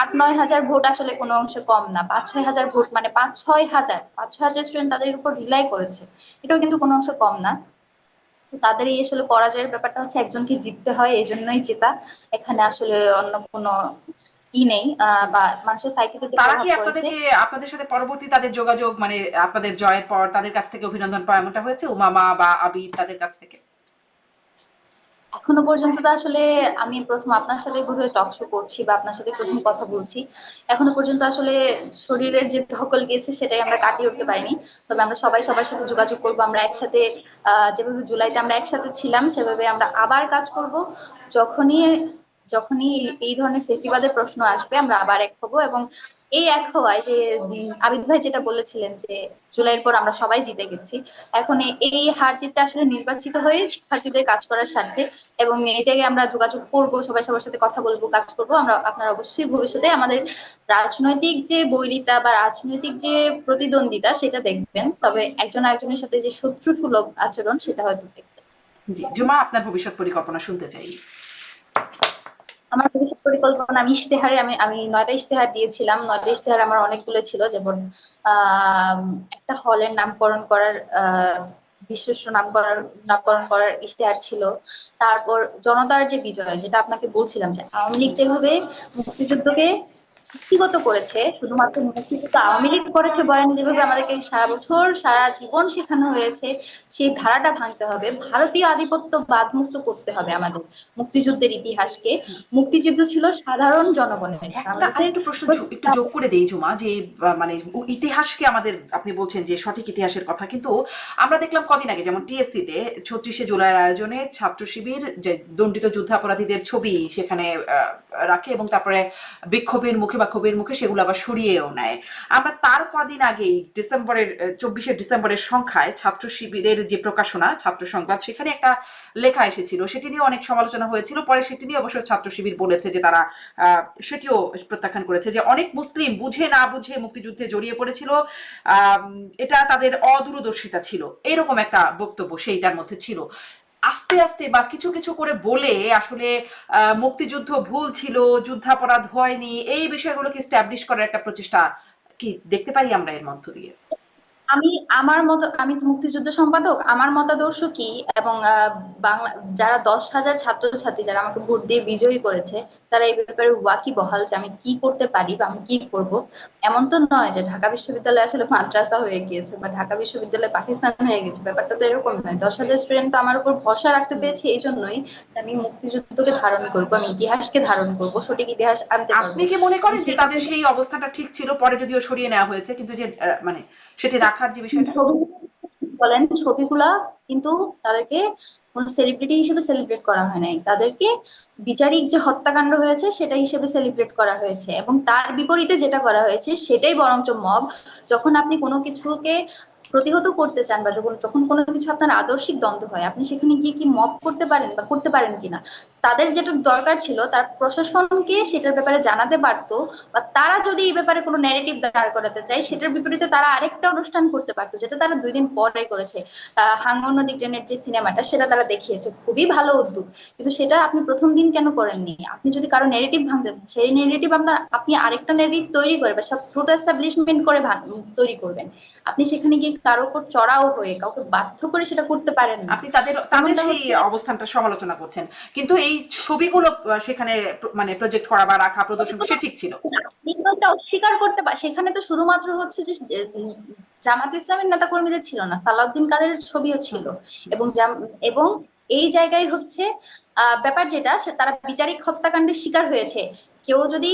8-9 হাজার ভোট আসলে কোনো অংশে কম না। 5-6 হাজার ভোট মানে 5-6 হাজার স্টুডেন্ট তাদের উপর রিলাই করেছে, এটাও কিন্তু কোনো অংশে কম না। তো তাদের এই আসলে পরাজয়ের ব্যাপারটা হচ্ছে একজনকে জিততে হয়, এই জন্যই জেতা। এখানে আসলে অন্য কোনো ই নেই, বা মানুষের সাইকিতে যে তারা প্রভাব কি পড়েছে। আপনাদের সাথে পরবর্তী তাদের যোগাযোগ, মানে আপনাদের জয়ের পর তাদের কাছ থেকে অভিনন্দন পাওয়া, এমনটা হয়েছে উমামা বা আবির তাদের কাছ থেকে? এখনো পর্যন্ত তো আসলে আমি প্রথম আপনার সাথে বোধহয় টক শো করছি বা আপনার সাথে প্রথম কথা বলছি। এখনো পর্যন্ত আসলে শরীরের যে ধকল গিয়েছে সেটাই আমরা কাটিয়ে উঠতে পারিনি। তবে আমরা সবাই সবার সাথে যোগাযোগ করব, আমরা একসাথে যেভাবে জুলাইতে আমরা একসাথে ছিলাম, সেভাবে আমরা আবার কাজ করব। যখনই যখনই এই ধরনের ফেসিবাদের প্রশ্ন আসবে, আমরা আবার এক হবো। এবং এই এক হওয়ায় যে আবিদ ভাই যেটা বলেছিলেন যে জুলাইয়ের পর আমরা সবাই জিতে গেছি, এখন এই হার জিতটা আসলে নির্বাচিত হয়ে শিক্ষার্থীদের কাজ করার স্বার্থে। এবং এই জায়গায় আমরা যোগাযোগ করব, সবাই সবার সাথে কথা বলবো, কাজ করব। আমরা আপনারা অবশ্যই ভবিষ্যতে আমাদের রাজনৈতিক যে বৈরিতা বা রাজনৈতিক যে প্রতিদ্বন্দ্বিতা সেটা দেখবেন, তবে একজন আরেকজনের সাথে যে শত্রু সুলভ আচরণ সেটা হয়তো দেখবেন। জি, জুমা, আপনার ভবিষ্যৎ পরিকল্পনা শুনতে চাই। আমার ভবিষ্যৎ পরিকল্পনা আমি ইশতেহারে আমি আমি 9টা ইশতেহার দিয়েছিলাম। 9টা ইশতেহার আমার অনেকগুলো ছিল, যেমন আহ একটা হলের নামকরণ করার বিশ্বস্ত নামকরণ করার ইশতেহার ছিল। তারপর জনতার যে বিজয়, যেটা আপনাকে বলছিলাম যে আওয়ামী লীগ যেভাবে মুক্তিযুদ্ধকে ব্যক্তিগত করেছে, শুধুমাত্র মুক্তিযুদ্ধ আওয়ামী লীগ করেছে বয়ান যেভাবে আমাদেরকে সারা বছর সারা জীবন শেখানো হয়েছে, সেই ধারাটা ভাঙতে হবে। ভারতীয় আধিপত্যবাদ মুক্ত করতে হবে আমাদের মুক্তিযুদ্ধের ইতিহাসকে। মুক্তিযুদ্ধ ছিল সাধারণ জনগণের, একটা বাংলাদেশের আরেকটু প্রশ্ন একটু যোগ করে দেই ঝুমা, যে মানে ইতিহাসকে আমাদের, আপনি বলছেন যে সঠিক ইতিহাসের কথা, কিন্তু আমরা দেখলাম কদিন আগে যেমন টিএসসি তে 36শে জুলাইয়ের আয়োজনে ছাত্র শিবির যে দণ্ডিত যুদ্ধাপরাধীদের ছবি সেখানে রাখে এবং তারপরে বিক্ষোভের মুখে বা ক্ষোভের মুখে সেগুলো আবার সরিয়েও নেয়। আমরা তার কদিন আগেই ডিসেম্বরের 24শে ডিসেম্বরের সংখ্যায় ছাত্র শিবিরের যে প্রকাশনা ছাত্র সংবাদ, সেখানে একটা লেখা এসেছিল, সেটি নিয়ে অনেক সমালোচনা হয়েছিল। পরে সেটি নিয়ে অবশ্য ছাত্র শিবির বলেছে যে তারা সেটিও প্রত্যাখ্যান করেছে যে অনেক মুসলিম বুঝে না বুঝে মুক্তিযুদ্ধে জড়িয়ে পড়েছিল, এটা তাদের অদূরদর্শিতা ছিল, এরকম একটা বক্তব্য সেইটার মধ্যে ছিল। আস্তে আস্তে বা কিছু কিছু করে বলে আসলে মুক্তিযুদ্ধ ভুল ছিল, যুদ্ধাপরাধ হয়নি, এই বিষয়গুলোকে স্ট্যাবলিশ করার একটা প্রচেষ্টা কি দেখতে পাই আমরা এর মধ্য দিয়ে? আমি আমার মত আমি তো মুক্তিযুদ্ধ সম্পাদক, আমার মতাদর্শ কি, এবং বাংলা যারা 10,000 ছাত্রছাত্রী যারা আমাকে ভোট দিয়ে বিজয়ী করেছে, তারা এই ব্যাপারে ওয়াকিবহাল যে আমি কি করতে পারি বা আমি কি করব। এমন তো নয় যে ঢাকা বিশ্ববিদ্যালয় আসলে মাদ্রাসা হয়ে গিয়েছে বা ঢাকা বিশ্ববিদ্যালয় পাকিস্তান হয়ে গেছে, ব্যাপারটা তো এরকম নয়। 10,000 স্টুডেন্ট তো আমার উপর ভরসা রাখতে পেরেছে, এই জন্যই যে আমি মুক্তিযুদ্ধকে ধারণ করবো, আমি ইতিহাসকে ধারণ করবো, সঠিক ইতিহাস আনতে পারবো। আপনি কি মনে এবং করেন যে তাদের সেই অবস্থানটা ঠিক ছিল, পরে যদিও সরিয়ে নেওয়া হয়েছে, কিন্তু যে মানে সেটি রাখার যে বিষয়টা? ছবি বলেন, ছবিগুলা কিন্তু তাদেরকে কোনো সেলিব্রিটি হিসেবে সেলিব্রেট করা হয় নাই, তাদেরকে বিচারিক যে হত্যাকাণ্ড হয়েছে সেটা হিসেবে সেলিব্রেট করা হয়েছে। এবং তার বিপরীতে যেটা করা হয়েছে সেটাই বরঞ্চ মব। যখন আপনি কোনো কিছুকে প্রতিহত করতে চান বা যখন যখন কোনো কিছু আপনার আদর্শিক দ্বন্দ্ব হয়, আপনি সেখানে গিয়ে কি মব করতে পারেন বা করতে পারেন কিনা। তাদের যেটা দরকার ছিল, তার প্রশাসনকে সেটার ব্যাপারে জানাতে পারতো, বা তারা যদি এই ব্যাপারে কোনো ন্যারেটিভ দাঁড় করাতে চায়, সেটার বিপরীতে তারা আরেকটা অনুষ্ঠান করতে পারতো, যেটা তারা 2 দিন পরে করেছে। হাঙ্গর নদী গ্রেনেড যে সিনেমাটা, সেটা তারা দেখিয়েছে, খুবই ভালো উদ্যোগ। কিন্তু সেটা আপনি প্রথম দিন কেন করেননি? আপনি যদি কারো নেগেটিভ ভাঙতে চান, সেই নেগেটিভ আপনি আরেকটা নেগেটিভ তৈরি করে বা সব ট্রুথ এস্টাবলিশমেন্ট করে তৈরি করবেন। আপনি সেখানে গিয়ে কারো উপর চড়াও হয়ে কাউকে বাধ্য করে সেটা করতে পারেন না। আপনি তাদের তাদের যেমনটা সেই হচ্ছে, অবস্থানটা সমালোচনা করছেন, কিন্তু এই ছবিগুলো সেখানে মানে প্রজেক্ট করা বা রাখা প্রদর্শন সে ঠিক ছিল। আপনি তো এটা অস্বীকার করতে পারেন, সেখানে তো শুধুমাত্র হচ্ছে যে জামাত ইসলামের নেতা কর্মীদের ছিল না, সালাউদ্দিন কাদের ছবিও হুম, ছিল। এবং এবং এই জায়গায় হচ্ছে ব্যাপার যেটা, তারা বিচারিক হত্যাকাণ্ডের শিকার হয়েছে। কেউ যদি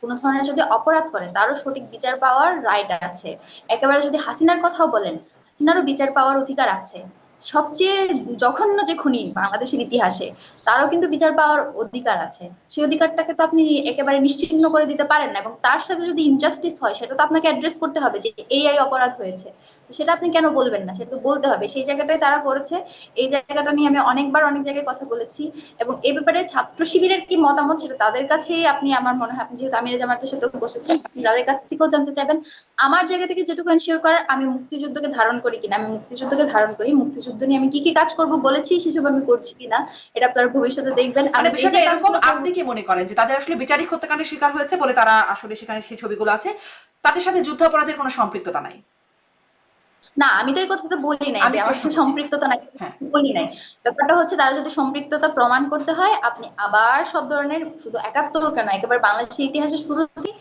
কোনো ধরনের যদি অপরাধ করে, তারও সঠিক বিচার পাওয়ার রাইট আছে। একেবারে যদি হাসিনার কথাও বলেন, হাসিনারও বিচার পাওয়ার অধিকার আছে। সবচেয়ে জঘন্য যে খুনি বাংলাদেশের ইতিহাসে, তারও কিন্তু বিচার পাওয়ার অধিকার আছে। সেই অধিকারটাকে তো আপনি একেবারে নিশ্চিহ্ন করে দিতে পারেন না। এবং তার সাথে যদি ইনজাস্টিস হয়, সেটা তো আপনাকে অ্যাড্রেস করতে হবে যে এই অপরাধ হয়েছে। সেটা আপনি কেন বলবেন না? সেটা তো বলতে হবে। সেই জায়গাটাই তারা করেছে। এই জায়গাটা নিয়ে আমি অনেকবার অনেক জায়গায় কথা বলেছি। এবং এই ব্যাপারে ছাত্র শিবিরের কি মতামত, সেটা তাদের কাছেই আপনি, আমার মনে হয় আপনি যেহেতু আমির জামাতের সাথে বসেছেন, আপনি তাদের কাছ থেকেও জানতে চাইবেন। আমার জায়গা থেকে যেটুকু এনশিওর করার, আমি মুক্তিযুদ্ধকে ধারণ করি কিনা, আমি মুক্তিযুদ্ধকে ধারণ করি। মুক্তিযুদ্ধ নিয়ে আমি কি কি কাজ করব বলেছি, সেসব আমি করছি কিনা, এটা আপনারা ভবিষ্যতে দেখবেন। মানে আমি যে বিষয়টা যে এরকম, কাজগুলো করবো, আপনি কি মনে করেন যে তাদের আসলে বিচারিক হত্যাকাণ্ডের শিকার হয়েছে বলে তারা আসলে সেখানে সেই ছবিগুলো আছে, তাদের সাথে যুদ্ধাপরাধের কোনো সম্পৃক্ততা নাই? না, আমি তো এই কথাটা বলি নাই যে আমি আমার প্রশ্ন সাথে করছি। সম্পৃক্ততা নাই, হ্যাঁ। বলি নাই। ব্যাপারটা হচ্ছে, তারা যদি সম্পৃক্ততা প্রমাণ করতে হয়, আপনি আবার সব ধরনের, শুধু 71 কেন, একেবারে বাংলাদেশের ইতিহাসের শুরুতেই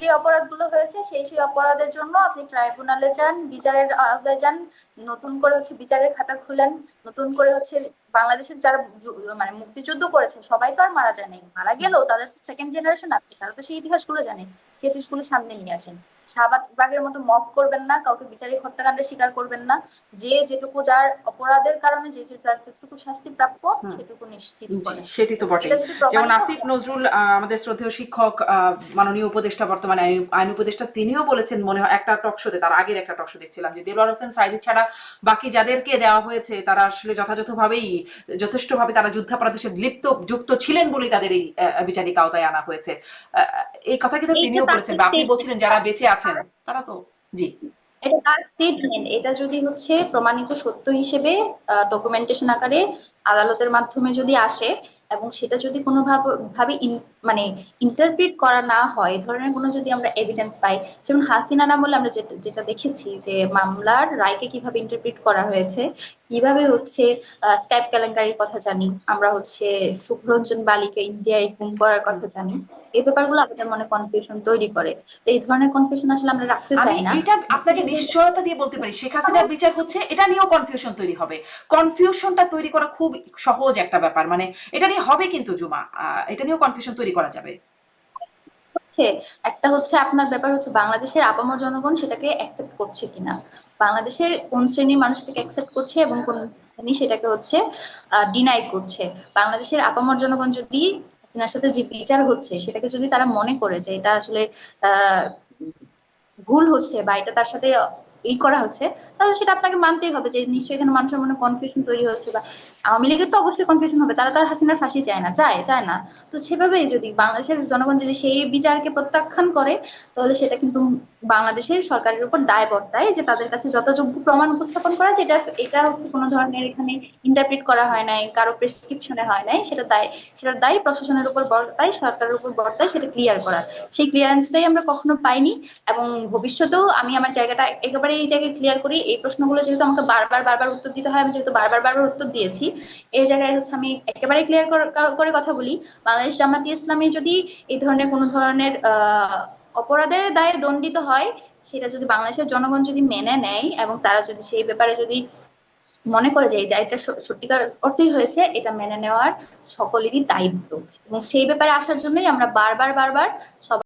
যে অপরাধগুলো হয়েছে, সেই অপরাধের জন্য আপনি ট্রাইব্যুনালে যান, বিচারের আওতায় যান, নতুন করে হচ্ছে বিচারের খাতা খুলেন, নতুন করে হচ্ছে বাংলাদেশের যারা মানে মুক্তিযুদ্ধ করেছে, সবাই তো আর মারা যায়নি, মারা গেলেও তাদের সেকেন্ড জেনারেশন আছে, তারা তো সেই ইতিহাসগুলো জানে, সেই ইতিহাসগুলো সামনে নিয়ে আসেন। শাহবাগের মতো মব করবেন না, কাউকে বিচারিক হত্যাকাণ্ডের শিকার করবেন না। যে যেটুকু, যার অপরাধের কারণে যে যে তার যতটুকু শাস্তি প্রাপ্য, হুম। সেটুকু নিশ্চিত জি, করেন। সেটি তো এবং এটা বটেই। যদি যেমন প্রমাণিত আসিফ হয়, নজরুল, আমাদের শ্রদ্ধেয় শিক্ষক, মাননীয় উপদেষ্টা, বর্তমানে আইন উপদেষ্টা, তিনিও বলেছেন মনে হয় একটা টক শোতে, তার আগের একটা টক শো দেখছিলাম, যে দেলোয়ার হোসেন সাঈদী ছাড়া বাকি যাদেরকে দেওয়া হয়েছে তারা আসলে যথাযথভাবেই যথেষ্টভাবে তারা যুদ্ধাপরাধের সাথে যুক্ত ছিলেন বলেই তাদের এই বিচারিক আওতায় আনা হয়েছে। এই কথা কিন্তু এইটা তিনিও তার বলেছেন, বা আপনি বলছিলেন যারা স্টেটমেন্ট, বেঁচে আছেন তারা তো। জি। এটা তার স্টেটমেন্ট। এটা যদি হচ্ছে প্রমাণিত সত্য হিসেবে ডকুমেন্টেশন আকারে আদালতের মাধ্যমে যদি আসে, এবং সেটা যদি কোনো ভাবে মানে ইন্টারপ্রিট করা না হয়, এই ধরনের কোনো যদি আমরা এভিডেন্স পাই, যেমন হাসিনা আমলে আমরা যেটা যেটা দেখেছি যে মামলার রায়কে কিভাবে ইন্টারপ্রিট করা হয়েছে, কিভাবে হচ্ছে স্কাইপ কেলেঙ্কারির কথা জানি আমরা, হচ্ছে শুভ্রঞ্জন বালিকে ইন্ডিয়ায় গুম করার হুম। কথা জানি, এই ব্যাপারগুলো আমাদের মনে কনফিউশন তৈরি করে। তো এই ধরনের কনফিউশন আসলে আমরা রাখতে আমি চাই না। এটা আপনাকে নিশ্চয়তা দিয়ে বলতে পারি, শেখ হাসিনার বিচার হচ্ছে, এটা নিয়েও কনফিউশন তৈরি হবে। কনফিউশনটা তৈরি করা খুব সহজ একটা ব্যাপার, মানে এটা নিয়ে হবে কিন্তু জুমা, এটা নিয়েও কনফিউশন তৈরি করা যাবে। হচ্ছে একটা হচ্ছে আপনার ব্যাপার হচ্ছে বাংলাদেশের আপামর জনগণ সেটাকে অ্যাকসেপ্ট করছে কিনা, বাংলাদেশের কোন শ্রেণীর মানুষ সেটাকে অ্যাকসেপ্ট করছে এবং কোন শ্রেণী সেটাকে হচ্ছে ডিনাই করছে। বাংলাদেশের আপামর জনগণ যদি হাসিনার সাথে যে বিচার হচ্ছে সেটাকে যদি তারা মনে করে যে এটা আসলে আহ ভুল হচ্ছে বা এটা তার সাথে করা হচ্ছে, তাহলে সেটা আপনাকে মানতেই হবে যে নিশ্চয়ই এখানে মানুষের মনে কনফিউশন তৈরি হচ্ছে। বা আওয়ামী লীগের তো অবশ্যই কনফিউশন হবে, তারা তো আর হাসিনার ফাঁসি চায় না, চায় চায় না। তো সেভাবেই যদি বাংলাদেশের জনগণ যদি সেই বিচারকে প্রত্যাখ্যান করে, তাহলে সেটা কিন্তু বাংলাদেশের সরকারের উপর দায় বর্তায় যে তাদের কাছে যথাযোগ্য প্রমাণ উপস্থাপন করা, যেটা এটা হচ্ছে কোনো ধরনের এখানে ইন্টারপ্রিট করা হয় নাই, কারো প্রেসক্রিপশনে হয় নাই, সেটা দায়, সেটা দায় প্রশাসনের উপর বর্তায়, সরকারের উপর বর্তায় সেটা ক্লিয়ার করার। সেই ক্লিয়ারেন্সটাই আমরা কখনো পাইনি। এবং ভবিষ্যতেও আমি আমার জায়গাটা একেবারে এই জায়গায় ক্লিয়ার করি, এই প্রশ্নগুলো যেহেতু আমাকে বারবার বারবার উত্তর দিতে হয়, আমি যেহেতু বারবার বারবার উত্তর দিয়েছি, এই জায়গায় হচ্ছে আমি একেবারে ক্লিয়ার করে কথা বলি। বাংলাদেশ জামাতি ইসলামী যদি এই ধরনের কোনো ধরনের অপরাধের দায়ে দণ্ডিত হয়, সেটা যদি বাংলাদেশের জনগণ যদি মেনে নেয় এবং তারা যদি সেই ব্যাপারে যদি মনে করে যে এই দায়টা সত্যিকার অর্থেই হয়েছে, এটা মেনে নেওয়ার সকলেরই দায়িত্ব। এবং সেই ব্যাপারে আসার জন্যই আমরা বারবার বারবার সবাই